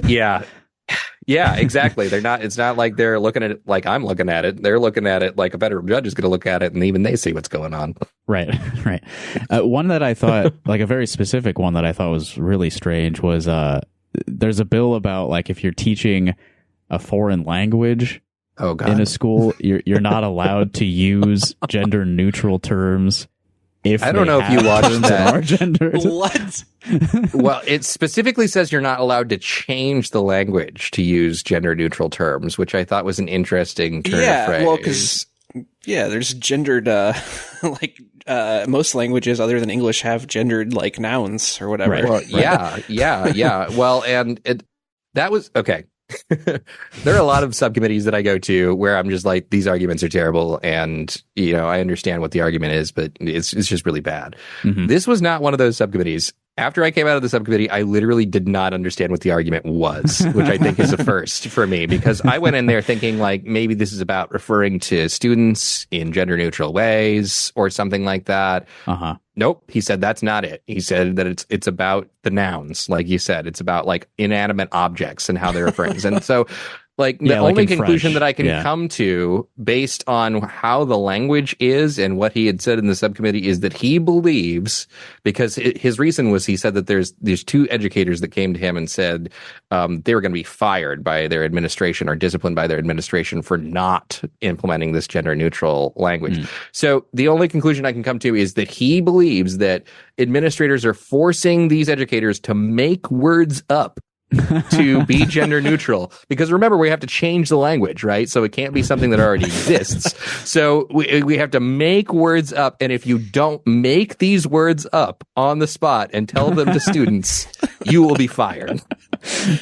Yeah, exactly. They're not. It's not like they're looking at it like I'm looking at it. They're looking at it like a federal judge is going to look at it, and even they see what's going on. Right. One that I thought, like a very specific one that I thought was really strange was there's a bill about like if you're teaching a foreign language in a school, you're not allowed to use gender neutral terms. If I don't know if you watched that. Genders. What? Well, it specifically says you're not allowed to change the language to use gender neutral terms, which I thought was an interesting turn of phrase. Well, because there's gendered most languages other than English have gendered like nouns or whatever. Right. Well, yeah. Well, and that was okay. There are a lot of subcommittees that I go to where I'm just like, these arguments are terrible, and I understand what the argument is, but it's just really bad. This was not one of those subcommittees. After I came out of the subcommittee, I literally did not understand what the argument was, which I think is a first for me, because I went in there thinking like maybe this is about referring to students in gender neutral ways or something like that. Nope. He said that's not it. He said that it's about the nouns, like you said. It's about like inanimate objects and how they're referring. And so like the only conclusion that I can come to based on how the language is and what he had said in the subcommittee is that he believes, because his reason was he said that there's two educators that came to him and said they were going to be fired by their administration or disciplined by their administration for not implementing this gender neutral language. So the only conclusion I can come to is that he believes that administrators are forcing these educators to make words up to be gender neutral, because remember, we have to change the language, right? So it can't be something that already exists. So we have to make words up, and if you don't make these words up on the spot and tell them to students, you will be fired.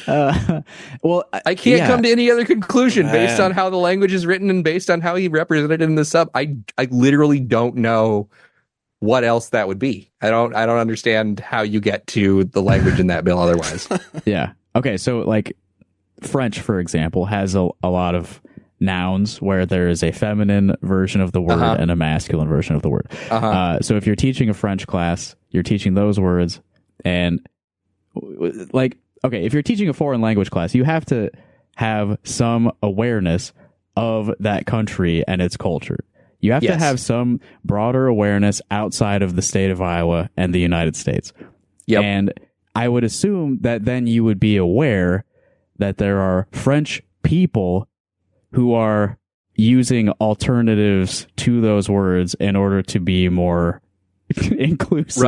Well, I can't come to any other conclusion based on how the language is written and based on how he represented it in the sub. I literally don't know what else that would be. I don't understand how you get to the language in that bill otherwise. Yeah. Okay. So like French, for example, has a lot of nouns where there is a feminine version of the word and a masculine version of the word. So if you're teaching a French class, you're teaching those words, and like, okay, if you're teaching a foreign language class, you have to have some awareness of that country and its culture. You have to have some broader awareness outside of the state of Iowa and the United States. And I would assume that then you would be aware that there are French people who are using alternatives to those words in order to be more inclusive.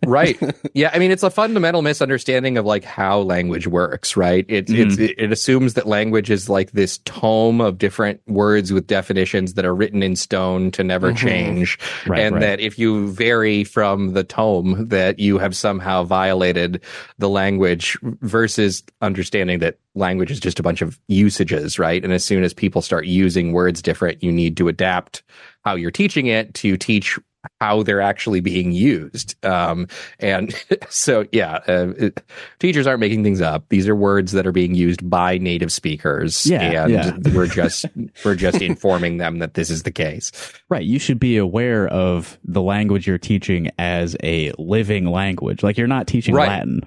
Right. Yeah. I mean, it's a fundamental misunderstanding of like how language works, right? It assumes that language is like this tome of different words with definitions that are written in stone to never change. And that if you vary from the tome, that you have somehow violated the language, versus understanding that language is just a bunch of usages, right? And as soon as people start using words different, you need to adapt how you're teaching it to teach how they're actually being used. And so, teachers aren't making things up. These are words that are being used by native speakers. We're just informing them that this is the case. Right. You should be aware of the language you're teaching as a living language. Like, you're not teaching Latin.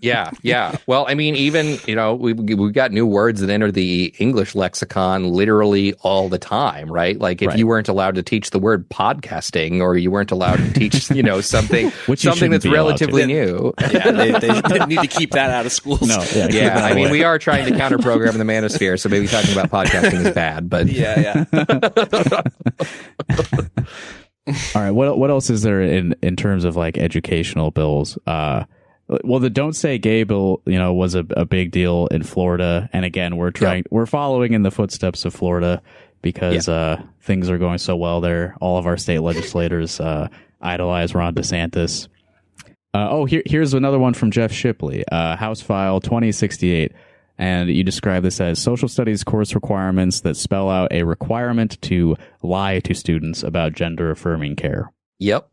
Yeah. Well, I mean, even, we've got new words that enter the English lexicon literally all the time, right? Like, if you weren't allowed to teach the word podcasting, or you weren't allowed to teach, something that's relatively new. Yeah, they need to keep that out of schools. No, I mean, we are trying to counter-program the Manosphere, so maybe talking about podcasting is bad, but yeah. All right, what else is there in terms of like educational bills? Well, the Don't Say Gay bill, was a big deal in Florida, and again, we're following in the footsteps of Florida, because things are going so well there. All of our state legislators idolize Ron DeSantis. Here's another one from Jeff Shipley, House File 2068. And you describe this as social studies course requirements that spell out a requirement to lie to students about gender-affirming care. Yep.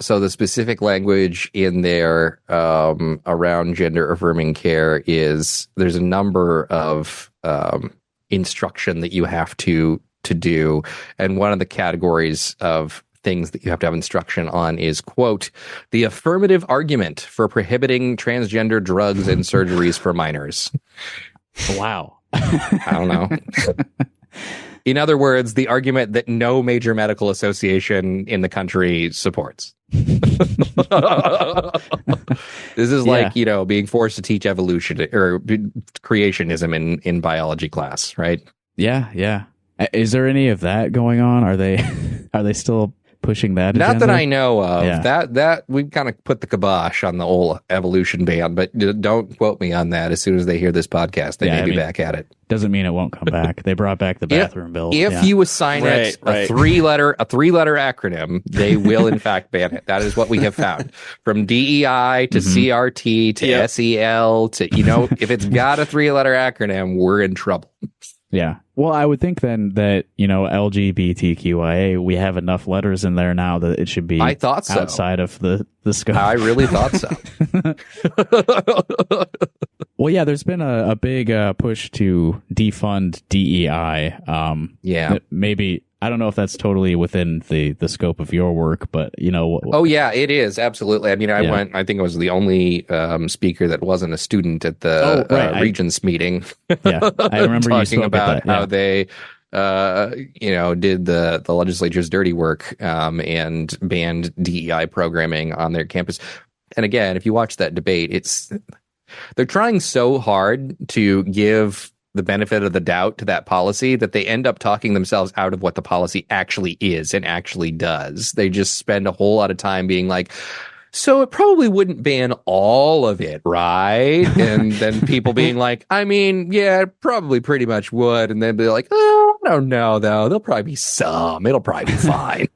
So the specific language in there around gender-affirming care is there's a number of instruction that you have to do, and one of the categories of things that you have to have instruction on is, quote, the affirmative argument for prohibiting transgender drugs and surgeries for minors. Wow. I don't know. In other words, the argument that no major medical association in the country supports. This is like, being forced to teach evolution or creationism in biology class, right? Yeah. Is there any of that going on? Are they still pushing that agenda? Not that I know of. Yeah. That we've kind of put the kibosh on the old evolution ban, but don't quote me on that. As soon as they hear this podcast, they may be back at it. Doesn't mean it won't come back. They brought back the bathroom bill. If you assign it a three-letter acronym, they will in fact ban it. That is what we have found. From DEI to CRT to SEL to, if it's got a three-letter acronym, we're in trouble. Yeah. Well, I would think then that, LGBTQIA, we have enough letters in there now that it should be outside of the scope. I really thought so. Well, yeah, there's been a big push to defund DEI. Maybe, I don't know if that's totally within the scope of your work, but, Oh, yeah, it is. Absolutely. I mean, I think I was the only speaker that wasn't a student at the Regents meeting. Yeah, I remember you talking about how they did the legislature's dirty work and banned DEI programming on their campus. And again, if you watch that debate, they're trying so hard to give the benefit of the doubt to that policy that they end up talking themselves out of what the policy actually is and actually does. They just spend a whole lot of time being like, so it probably wouldn't ban all of it, right? And then people being like, I mean, yeah, it probably pretty much would. And then be like, oh, I don't know, though. There'll probably be some. It'll probably be fine.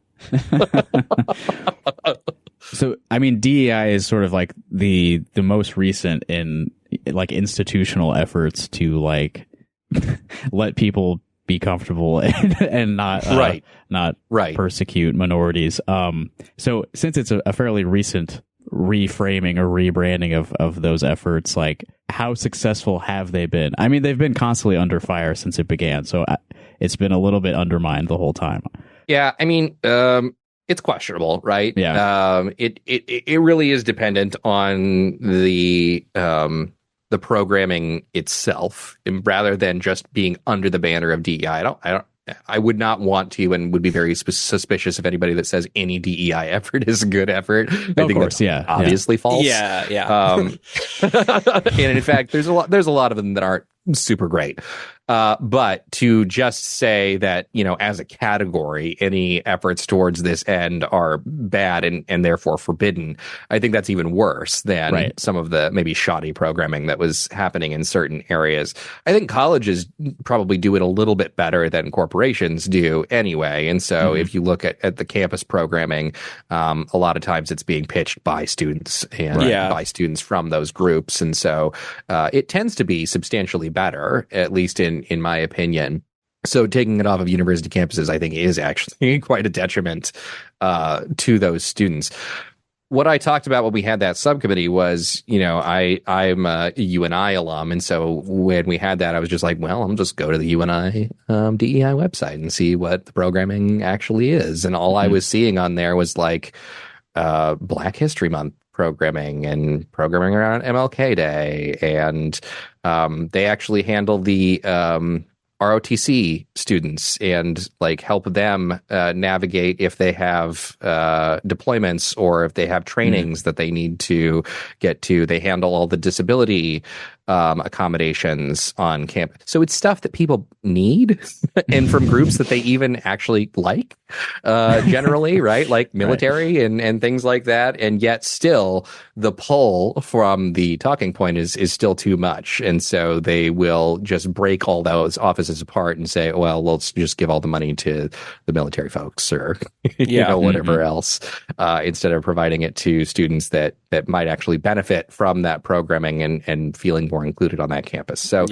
So, I mean, DEI is sort of like the most recent in like institutional efforts to like let people be comfortable and not persecute minorities. So since it's a fairly recent reframing or rebranding of those efforts, like how successful have they been? I mean, they've been constantly under fire since it began, so it's been a little bit undermined the whole time. Yeah, I mean, it's questionable, right? Yeah. It really is dependent on the programming itself, rather than just being under the banner of DEI. I would not want to, and would be very suspicious of anybody that says any DEI effort is a good effort. I think that's obviously false. Yeah. And in fact, there's a lot of them that aren't super great. But to just say that, as a category, any efforts towards this end are bad and therefore forbidden, I think that's even worse than some of the maybe shoddy programming that was happening in certain areas. I think colleges probably do it a little bit better than corporations do anyway. And so if you look at the campus programming, a lot of times it's being pitched by students and by students from those groups. And so it tends to be substantially better, at least in my opinion. So taking it off of university campuses, I think, is actually quite a detriment to those students. What I talked about when we had that subcommittee was, I'm a UNI alum. And so when we had that, I was just like, well, I'm just go to the UNI DEI website and see what the programming actually is. And all I was seeing on there was like Black History Month programming and programming around MLK Day. And they actually handle the ROTC students and like help them navigate if they have deployments or if they have trainings that they need to get to. They handle all the disability accommodations on campus. So it's stuff that people need and from groups that they even actually like generally, right? Like military and things like that. And yet still the pull from the talking point is still too much. And so they will just break all those offices apart and say, well, let's just give all the money to the military folks or, whatever else, instead of providing it to students that might actually benefit from that programming and feeling more included on that campus. So,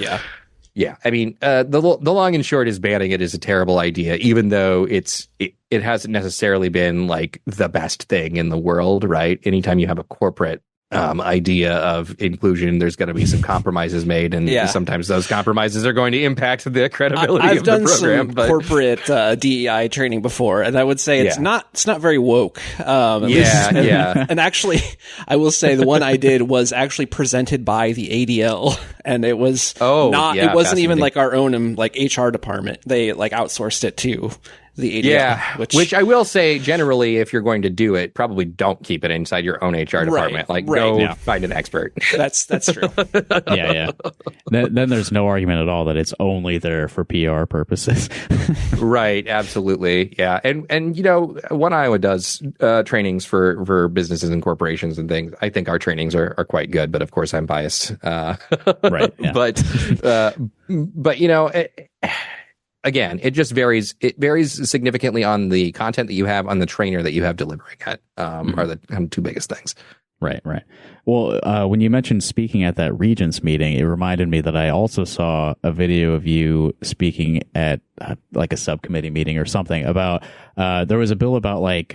I mean, the long and short is banning it is a terrible idea, even though it hasn't necessarily been like the best thing in the world, right? Anytime you have a corporate idea of inclusion, there's going to be some compromises made, and sometimes those compromises are going to impact the credibility of the program. I've done some corporate DEI training before, and I would say it's not very woke. And actually, I will say the one I did was actually presented by the ADL, and it was it wasn't even like our own like HR department. They like outsourced it to the ADL, which I will say generally, if you're going to do it, probably don't keep it inside your own HR department. Go find an expert. That's true. Then there's no argument at all that it's only there for PR purposes. Right. Absolutely. Yeah. And One Iowa does trainings for businesses and corporations and things. I think our trainings are quite good, but of course I'm biased. Right. Yeah. But again, it just varies. It varies significantly on the content that you have, on the trainer that you have delivering it, are the two biggest things. Right. Well, when you mentioned speaking at that Regents meeting, it reminded me that I also saw a video of you speaking at like a subcommittee meeting or something about, there was a bill about like,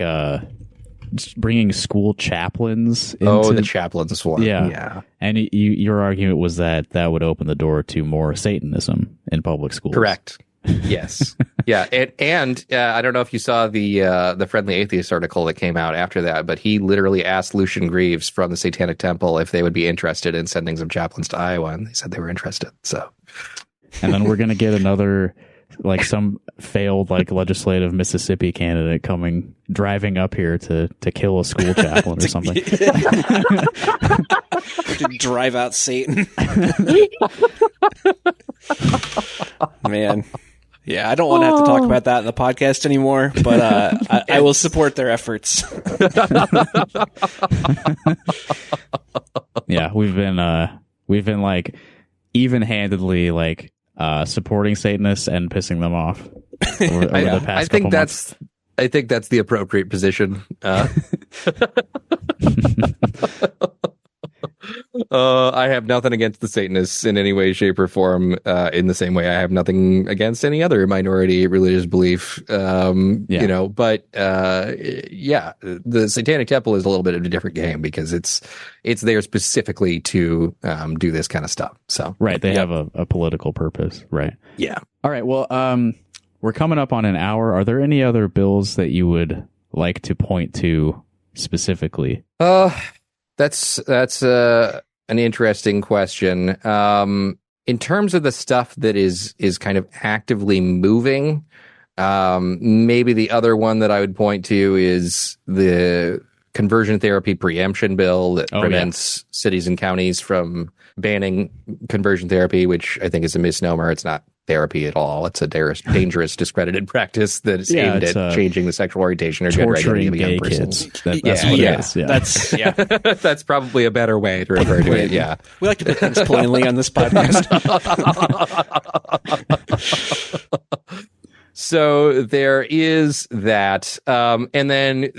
bringing school chaplains into the chaplains one. Yeah. And your argument was that would open the door to more Satanism in public schools. Correct. Yes. Yeah. And I don't know if you saw the Friendly Atheist article that came out after that, but he literally asked Lucian Greaves from the Satanic Temple if they would be interested in sending some chaplains to Iowa, and they said they were interested. So, and then we're going to get another, like some failed like legislative Mississippi candidate driving up here to kill a school chaplain or something. To drive out Satan. Man. Yeah, I don't want to have to talk about that in the podcast anymore, but I will support their efforts. Yeah, we've been like even-handedly like supporting Satanists and pissing them off over the past couple months. I think that's the appropriate position. I have nothing against the Satanists in any way, shape, or form. In the same way, I have nothing against any other minority religious belief. But the Satanic Temple is a little bit of a different game because it's there specifically to do this kind of stuff. So they have a political purpose, right? Yeah. All right. Well, we're coming up on an hour. Are there any other bills that you would like to point to specifically? That's an interesting question. In terms of the stuff that is kind of actively moving, maybe the other one that I would point to is the conversion therapy preemption bill that prevents cities and counties from banning conversion therapy, which I think is a misnomer. It's not therapy at all. It's a dangerous, discredited practice that is aimed at changing the sexual orientation or gender identity of a young person. That's what it is. That's probably a better way to refer to it. Yeah, we like to put things plainly on this podcast. So there is that, and then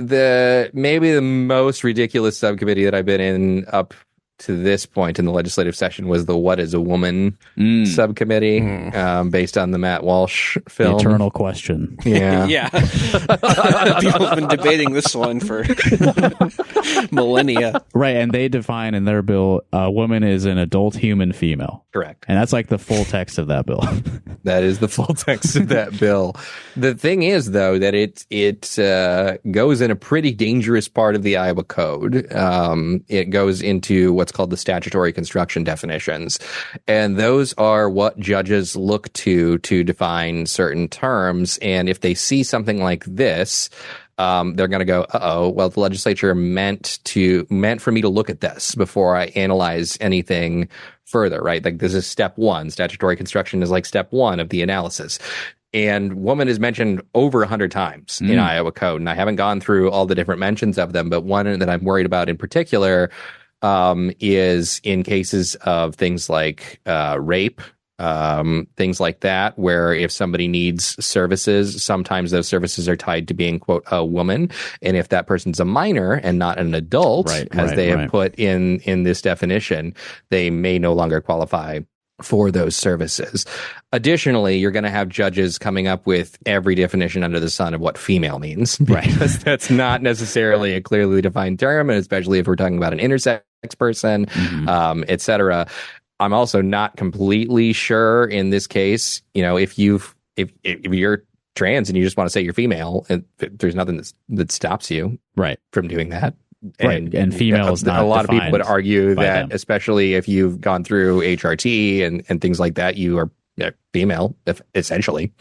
maybe the most ridiculous subcommittee that I've been in up to this point in the legislative session was the What is a Woman subcommittee, based on the Matt Walsh film. The Eternal Question. Yeah. Yeah. People have been debating this one for millennia. Right, and they define in their bill, a woman is an adult human female. Correct. And that's like the full text of that bill. That is the full text of that bill. The thing is, though, that it goes in a pretty dangerous part of the Iowa Code. It goes into what's called the statutory construction definitions. And those are what judges look to define certain terms. And if they see something like this, they're going to go, uh-oh, well, the legislature meant for me to look at this before I analyze anything further, right? Like this is step one. Statutory construction is like step one of the analysis. And woman is mentioned over 100 times in Iowa Code. And I haven't gone through all the different mentions of them, but one that I'm worried about in particular is in cases of things like rape, things like that, where if somebody needs services, sometimes those services are tied to being, quote, a woman. And if that person's a minor and not an adult, as they have put in this definition, they may no longer qualify for those services. Additionally, you're going to have judges coming up with every definition under the sun of what female means, because that's not necessarily a clearly defined term, and especially if we're talking about an intersex person, et cetera. I'm also not completely sure in this case, if you're trans and you just want to say you're female, there's nothing that stops you from doing that. And female is not a lot of people would argue that, them. Especially if you've gone through HRT and things like that, you are female, essentially.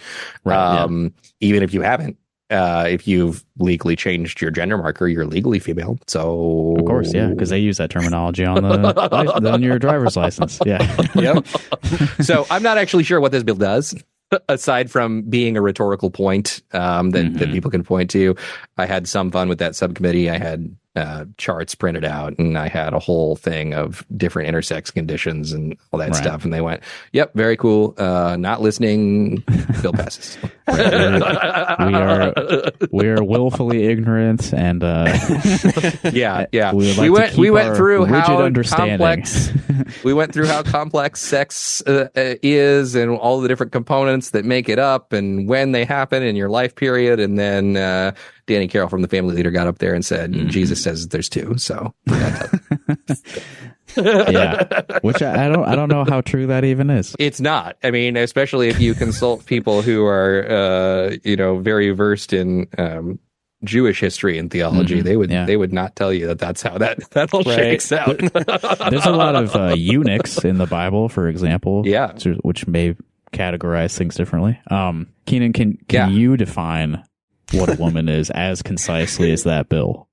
Even if you haven't. If you've legally changed your gender marker, you're legally female. So, of course, yeah, because they use that terminology on your driver's license. Yeah. Yep. So I'm not actually sure what this bill does, aside from being a rhetorical point that people can point to. I had some fun with that subcommittee. I had charts printed out, and I had a whole thing of different intersex conditions and all that stuff. And they went, "Yep, very cool. Not listening. Bill passes." We are willfully ignorant, and we went through how complex we went through how complex sex is, and all the different components that make it up, and when they happen in your life period, and then Danny Carroll from the Family Leader got up there and said, Jesus says there's two. So which I don't know how true that even is. It's not. I mean, especially if you consult people who are very versed in Jewish history and theology, they would not tell you that's how that all shakes out. There's a lot of eunuchs in the Bible, for example, which may categorize things differently. Keenan, can you define what a woman is as concisely as that bill?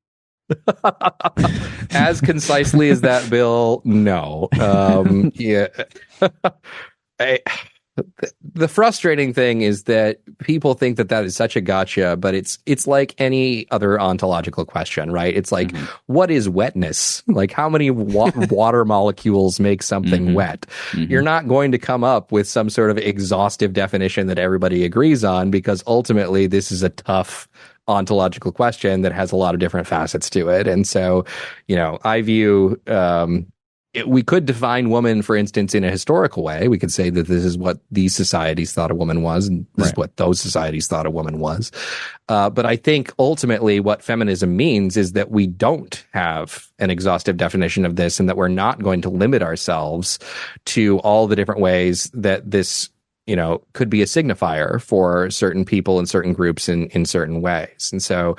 As concisely as that bill, no. The frustrating thing is that people think that is such a gotcha, but it's like any other ontological question, right? It's like, what is wetness? Like, how many water molecules make something wet? You're not going to come up with some sort of exhaustive definition that everybody agrees on, because ultimately this is a tough ontological question that has a lot of different facets to it. And so, I view we could define woman, for instance, in a historical way. We could say that this is what these societies thought a woman was, and this is what those societies thought a woman was. But I think ultimately what feminism means is that we don't have an exhaustive definition of this, and that we're not going to limit ourselves to all the different ways that this could be a signifier for certain people and certain groups in certain ways. And so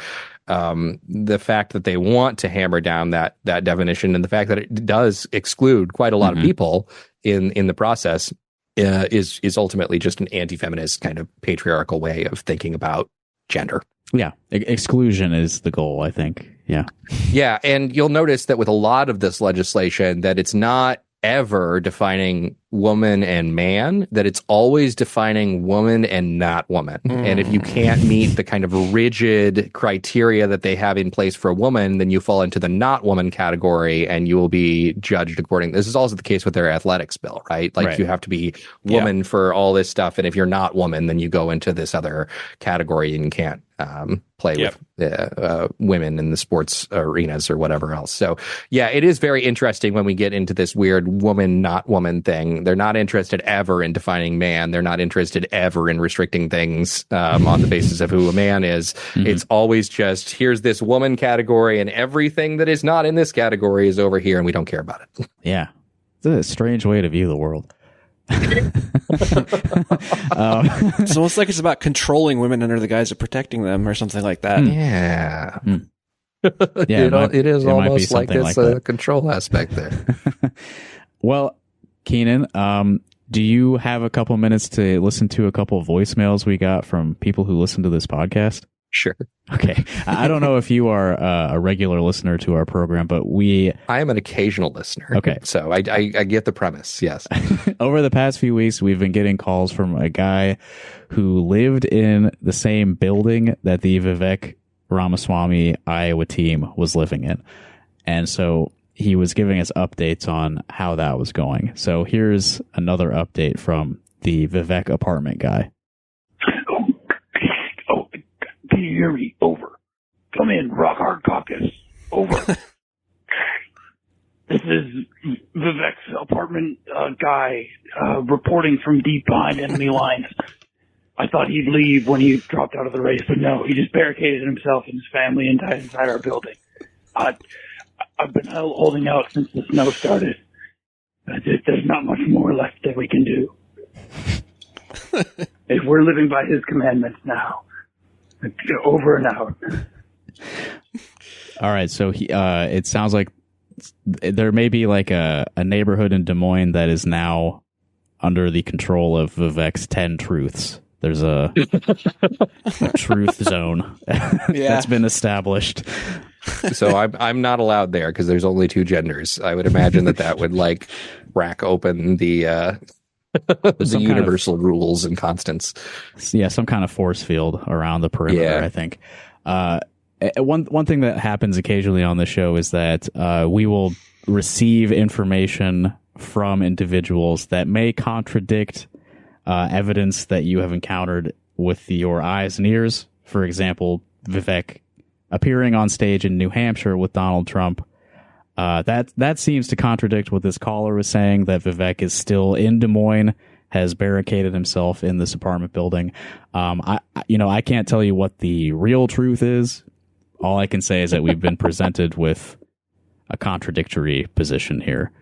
the fact that they want to hammer down that definition, and the fact that it does exclude quite a lot of people in the process is ultimately just an anti-feminist kind of patriarchal way of thinking about gender. Yeah. Exclusion is the goal, I think. Yeah. Yeah. And you'll notice that with a lot of this legislation, that it's not ever defining woman and man, that it's always defining woman and not woman. And if you can't meet the kind of rigid criteria that they have in place for a woman, then you fall into the not woman category and you will be judged according. This is also the case with their athletics bill, right? Like you have to be woman for all this stuff. And if you're not woman, then you go into this other category and you can't play with women in the sports arenas or whatever else. So yeah, it is very interesting when we get into this weird woman, not woman thing. They're not interested ever in defining man. They're not interested ever in restricting things on the basis of who a man is. It's always just, here's this woman category and everything that is not in this category is over here and we don't care about it. Yeah. It's a strange way to view the world. It's almost like it's about controlling women under the guise of protecting them or something like that. Yeah. Yeah, it is almost like it's a control aspect there. Well, Keenan, do you have a couple minutes to listen to a couple of voicemails we got from people who listen to this podcast? Sure. Okay. I don't know if you are a regular listener to our program, but I am an occasional listener. Okay. So I get the premise. Yes. Over the past few weeks, we've been getting calls from a guy who lived in the same building that the Vivek Ramaswamy Iowa team was living in. And so he was giving us updates on how that was going. So here's another update from the Vivek apartment guy. Can you hear me? Over. Come in, Rock Hard Caucus. Over. This is Vivek's apartment guy reporting from deep behind enemy lines. I thought he'd leave when he dropped out of the race, but no, he just barricaded himself and his family inside our building. I've been holding out since the snow started. There's not much more left that we can do. If we're living by his commandments now. Over and out. All right, so it sounds like there may be like a neighborhood in Des Moines that is now under the control of Vivek's 10 truths. There's a truth zone that's been established. So I'm not allowed there because there's only 2 genders. I would imagine that would like rack open the universal rules and constants. Yeah, some kind of force field around the perimeter, I think. One thing that happens occasionally on the show is that we will receive information from individuals that may contradict evidence that you have encountered with your eyes and ears. For example, Vivek appearing on stage in New Hampshire with Donald Trump. That seems to contradict what this caller was saying, that Vivek is still in Des Moines, has barricaded himself in this apartment building. I can't tell you what the real truth is. All I can say is that we've been presented with a contradictory position here.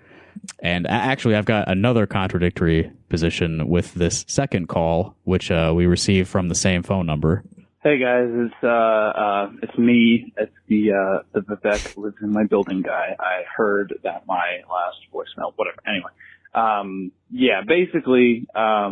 And actually, I've got another contradictory position with this second call, which we received from the same phone number. Hey guys, it's me. It's the Vivek lives in my building guy. I heard that my last voicemail, whatever. Anyway, basically, I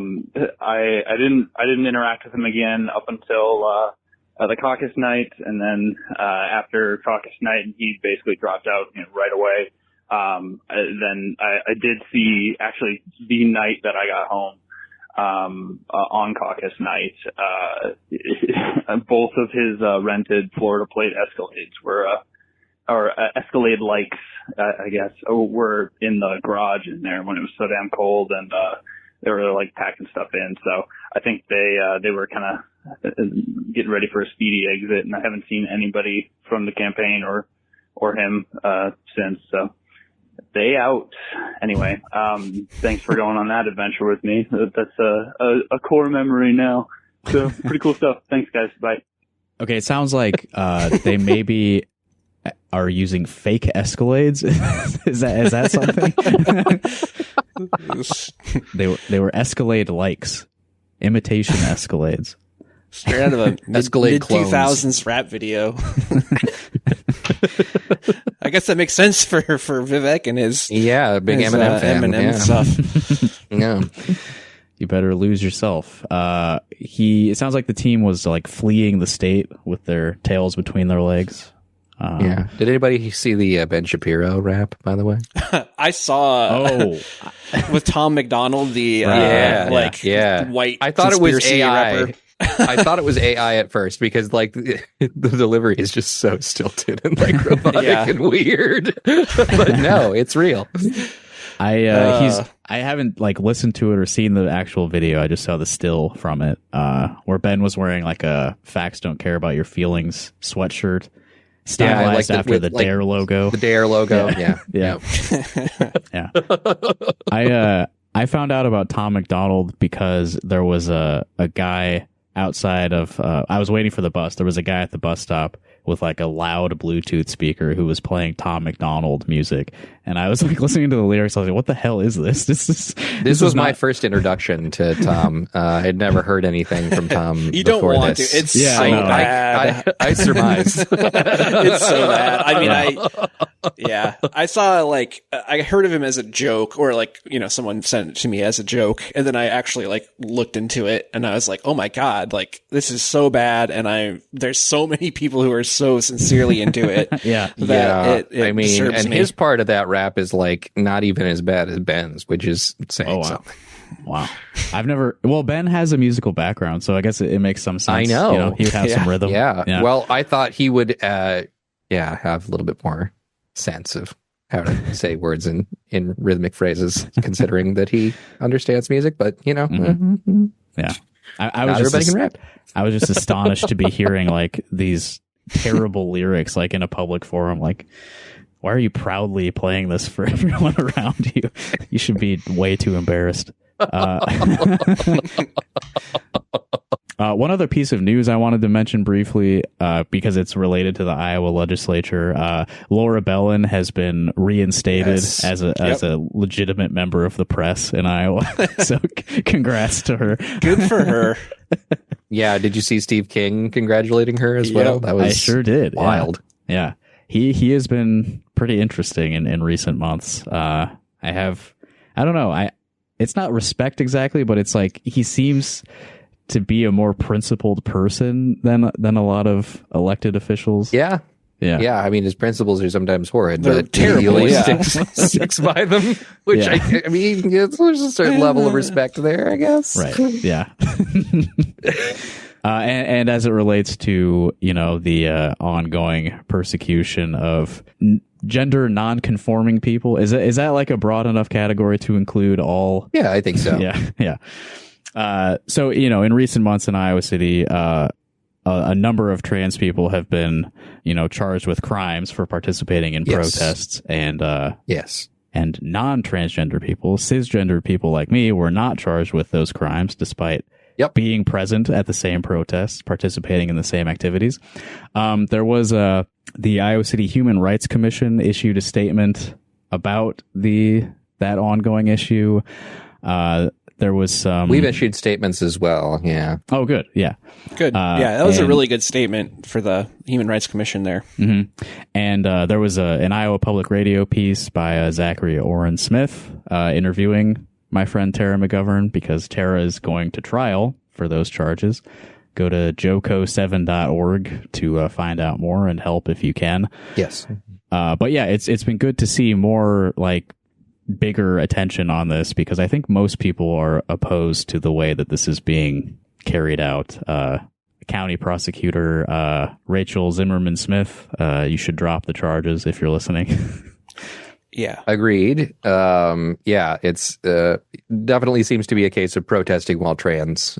didn't interact with him again up until the caucus night, and then after caucus night, he basically dropped out right away. Then I did see actually the night that I got home. On caucus night, both of his rented Florida plate Escalades were, or Escalade likes, I guess, were in the garage in there when it was so damn cold, and they were like packing stuff in. So I think they were kind of getting ready for a speedy exit, and I haven't seen anybody from the campaign or him since. So. They out. Anyway, thanks for going on that adventure with me. That's a core memory now. So pretty cool stuff. Thanks, guys. Bye. Okay, it sounds like they maybe are using fake Escalades. is that something? they were Escalade likes, imitation Escalades. Straight out of a mid-2000s rap video. I guess that makes sense for Vivek and his big Eminem fan. Eminem stuff. Yeah. You better lose yourself. It sounds like the team was like fleeing the state with their tails between their legs. Yeah. Did anybody see the Ben Shapiro rap, by the way? I saw with Tom McDonald, the white I thought it was conspiracy AI. rapper. I thought it was AI at first because like the delivery is just so stilted and like robotic and weird. But no, it's real. I haven't like listened to it or seen the actual video. I just saw the still from it, where Ben was wearing like a "Facts Don't Care About Your Feelings" sweatshirt, stylized after the Dare logo. The Dare logo, yeah. I found out about Tom McDonald because there was a guy outside of. I was waiting for the bus. There was a guy at the bus stop with like a loud Bluetooth speaker who was playing Tom McDonald music, and I was like listening to the lyrics. I was like, "What the hell is this? This was my first introduction to Tom. I'd never heard anything from Tom. You don't before want this. to. It's so bad. I surmise. It's so bad. I mean, I saw like I heard of him as a joke, or like someone sent it to me as a joke, and then I actually like looked into it, and I was like, oh my god, like this is so bad, and there's so many people who are so sincerely into it. It I mean, disturbs and me. his part of that rap is like not even as bad as Ben's, which is saying something. Wow. Ben has a musical background, so I guess it makes some sense. I know. He would have some rhythm. Yeah. Well, I thought he would, have a little bit more sense of how to say words in rhythmic phrases, considering that he understands music, but Yeah. I was everybody can rap. I was just astonished to be hearing like these terrible lyrics like in a public forum. Like, why are you proudly playing this for everyone around you? You should be way too embarrassed. One other piece of news I wanted to mention briefly, because it's related to the Iowa legislature. Laura Bellin has been reinstated as a legitimate member of the press in Iowa. So congrats to her. Good for her. Yeah. Did you see Steve King congratulating her as well? That was I sure did. Wild. Yeah. He has been pretty interesting in recent months. I don't know. It's not respect exactly, but it's like he seems to be a more principled person than a lot of elected officials. Yeah. Yeah. I mean, his principles are sometimes horrid, They're but terrible, he sticks by them, which I mean, there's a certain level of respect there, I guess. Right. Yeah. And as it relates to, the ongoing persecution of gender non-conforming people, is that like a broad enough category to include all? Yeah, I think so. Yeah. So, in recent months in Iowa City, a number of trans people have been, charged with crimes for participating in protests, and and non-transgender people, cisgender people like me, were not charged with those crimes despite being present at the same protests, participating in the same activities. There was the Iowa City Human Rights Commission issued a statement about that ongoing issue. There was some. We've issued statements as well. Yeah. Oh, good. Yeah. Good. That was a really good statement for the Human Rights Commission there. Mm-hmm. And there was an Iowa Public Radio piece by Zachary Oren Smith interviewing my friend Tara McGovern, because Tara is going to trial for those charges. Go to joco7.org to find out more and help if you can. Yes. But yeah, it's been good to see more like bigger attention on this, because I think most people are opposed to the way that this is being carried out. County prosecutor Rachel Zimmerman Smith, you should drop the charges if you're listening. Yeah. Agreed. It's definitely seems to be a case of protesting while trans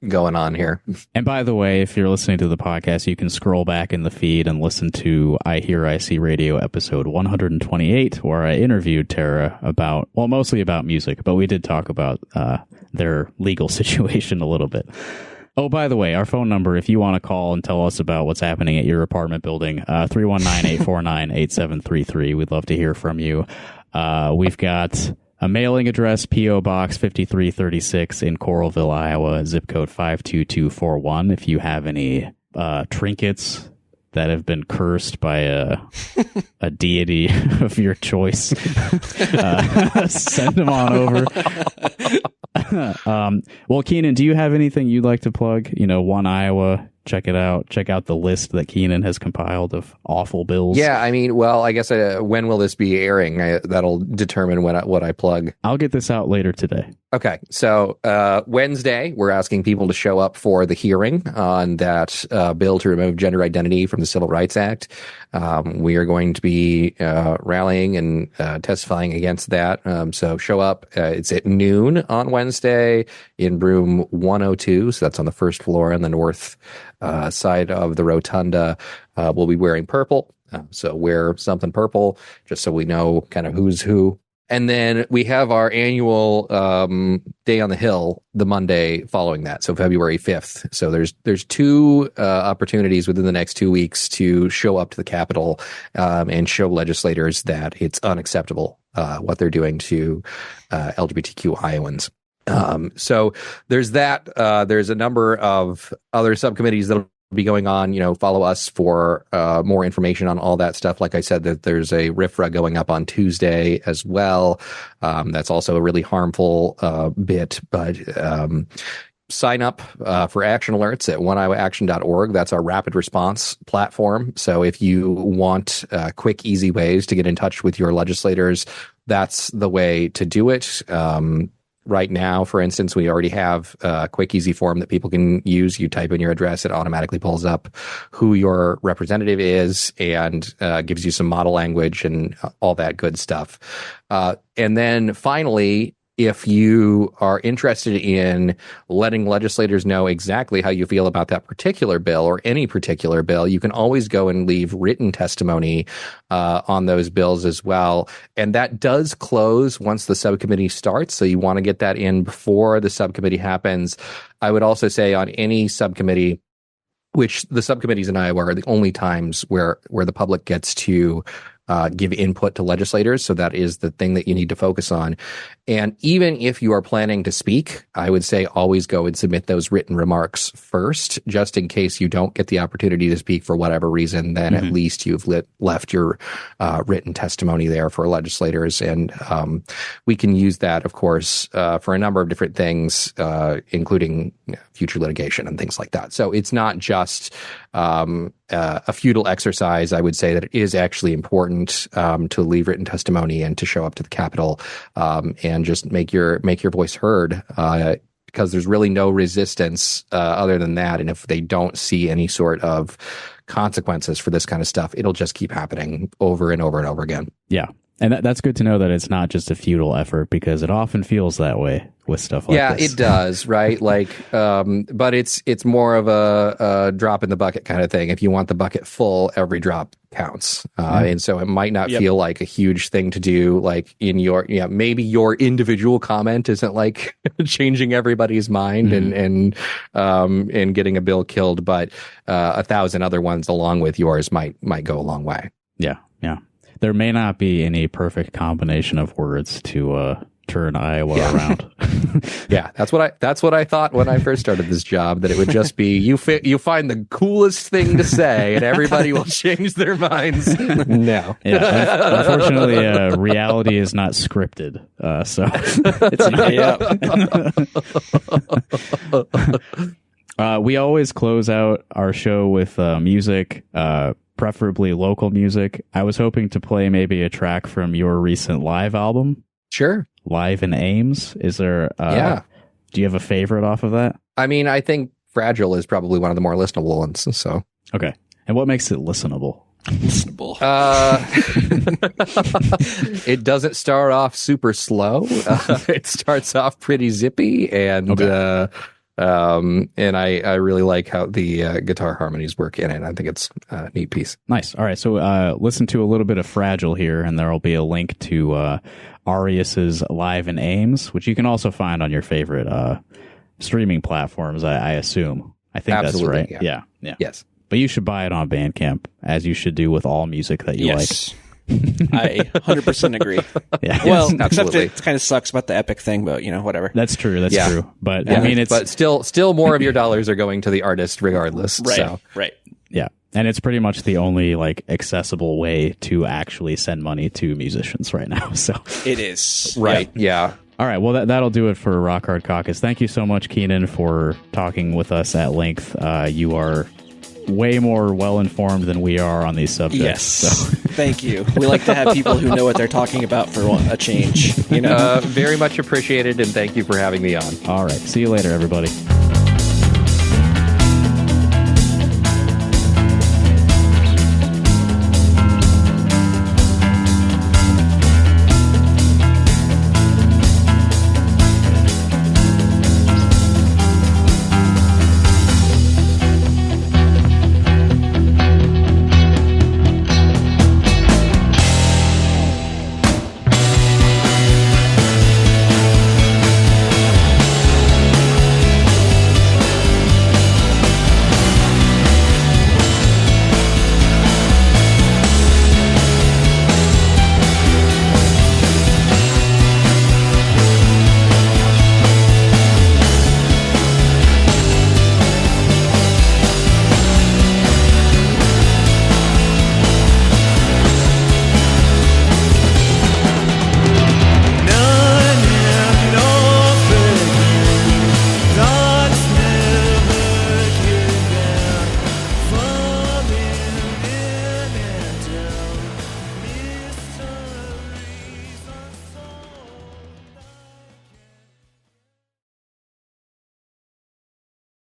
going on here. And by the way, if you're listening to the podcast, you can scroll back in the feed and listen to I Hear I See Radio episode 128, where I interviewed Tara mostly about music, but we did talk about their legal situation a little bit. Oh, by the way, our phone number, if you want to call and tell us about what's happening at your apartment building, 319-849-8733. We'd love to hear from you. We've got a mailing address, P.O. Box 5336 in Coralville, Iowa, zip code 52241. If you have any trinkets that have been cursed by a deity of your choice, send them on over. Well, Keenan, do you have anything you'd like to plug? One Iowa check it out. Check out the list that Keenan has compiled of awful bills. Yeah, I mean, well, I guess when will this be airing? That'll determine what I plug. I'll get this out later today. Okay, so Wednesday, we're asking people to show up for the hearing on that bill to remove gender identity from the Civil Rights Act. We are going to be rallying and testifying against that. So show up. It's at noon on Wednesday in room 102. So that's on the first floor on the north side of the rotunda. We'll be wearing purple. So wear something purple just so we know kind of who's who. And then we have our annual Day on the Hill the Monday following that, so February 5th. So there's two opportunities within the next 2 weeks to show up to the Capitol and show legislators that it's unacceptable what they're doing to LGBTQ Iowans. So there's that. There's a number of other subcommittees that'll be going on. Follow us for more information on all that stuff. Like I said, that there's a RIFRA going up on Tuesday as well. That's also a really harmful bit, but sign up for action alerts at oneiowaAction.org. That's our rapid response platform. So if you want quick, easy ways to get in touch with your legislators, that's the way to do it. Right now, for instance, we already have a quick, easy form that people can use. You type in your address, it automatically pulls up who your representative is and gives you some model language and all that good stuff. And then finally, if you are interested in letting legislators know exactly how you feel about that particular bill or any particular bill, you can always go and leave written testimony on those bills as well. And that does close once the subcommittee starts. So you want to get that in before the subcommittee happens. I would also say on any subcommittee, which the subcommittees in Iowa are the only times where the public gets to give input to legislators. So that is the thing that you need to focus on. And even if you are planning to speak, I would say always go and submit those written remarks first, just in case you don't get the opportunity to speak for whatever reason, then at least you've left your written testimony there for legislators. And we can use that, of course, for a number of different things, including future litigation and things like that. So it's not just a futile exercise. I would say that it is actually important to leave written testimony and to show up to the Capitol and just make your voice heard, because there's really no resistance other than that. And if they don't see any sort of consequences for this kind of stuff, it'll just keep happening over and over and over again. Yeah. And that's good to know that it's not just a futile effort, because it often feels that way with stuff like this. Yeah, it does, right? But it's more of a drop in the bucket kind of thing. If you want the bucket full, every drop counts. And so it might not feel like a huge thing to do, like in your, maybe your individual comment isn't like changing everybody's mind and getting a bill killed, but 1,000 other ones along with yours might go a long way. Yeah. Yeah. There may not be any perfect combination of words to turn Iowa around. Yeah, that's what I thought when I first started this job, that it would just be you find the coolest thing to say and everybody will change their minds. No. Yeah, unfortunately, reality is not scripted. So it's we always close out our show with music, preferably local music. I was hoping to play maybe a track from your recent live album. Sure. Live in Ames. Is there do you have a favorite off of that? I mean, I think Fragile is probably one of the more listenable ones. So okay. And what makes it listenable? It doesn't start off super slow. It starts off pretty zippy, and and I really like how the guitar harmonies work in it. I think it's a neat piece. Nice. All right. So listen to a little bit of Fragile here, and there will be a link to Arias's Live in Ames, which you can also find on your favorite streaming platforms, I assume. I think Absolutely, that's right. Yeah. Yes. But you should buy it on Bandcamp, as you should do with all music that you like. I 100% agree. Yeah. Well, absolutely. Except it kind of sucks about the Epic thing, but whatever. That's true. That's true. But I mean, but still more of your dollars are going to the artist regardless. Right. So. Right. Yeah. And it's pretty much the only accessible way to actually send money to musicians right now. So it is. Right. Yeah. All right, well, that'll do it for Rock Hard Caucus. Thank you so much, Keenan, for talking with us at length. You are way more well-informed than we are on these subjects. Yes, so. Thank you. We like to have people who know what they're talking about for a change. Very much appreciated, and thank you for having me on. All right, see you later, everybody.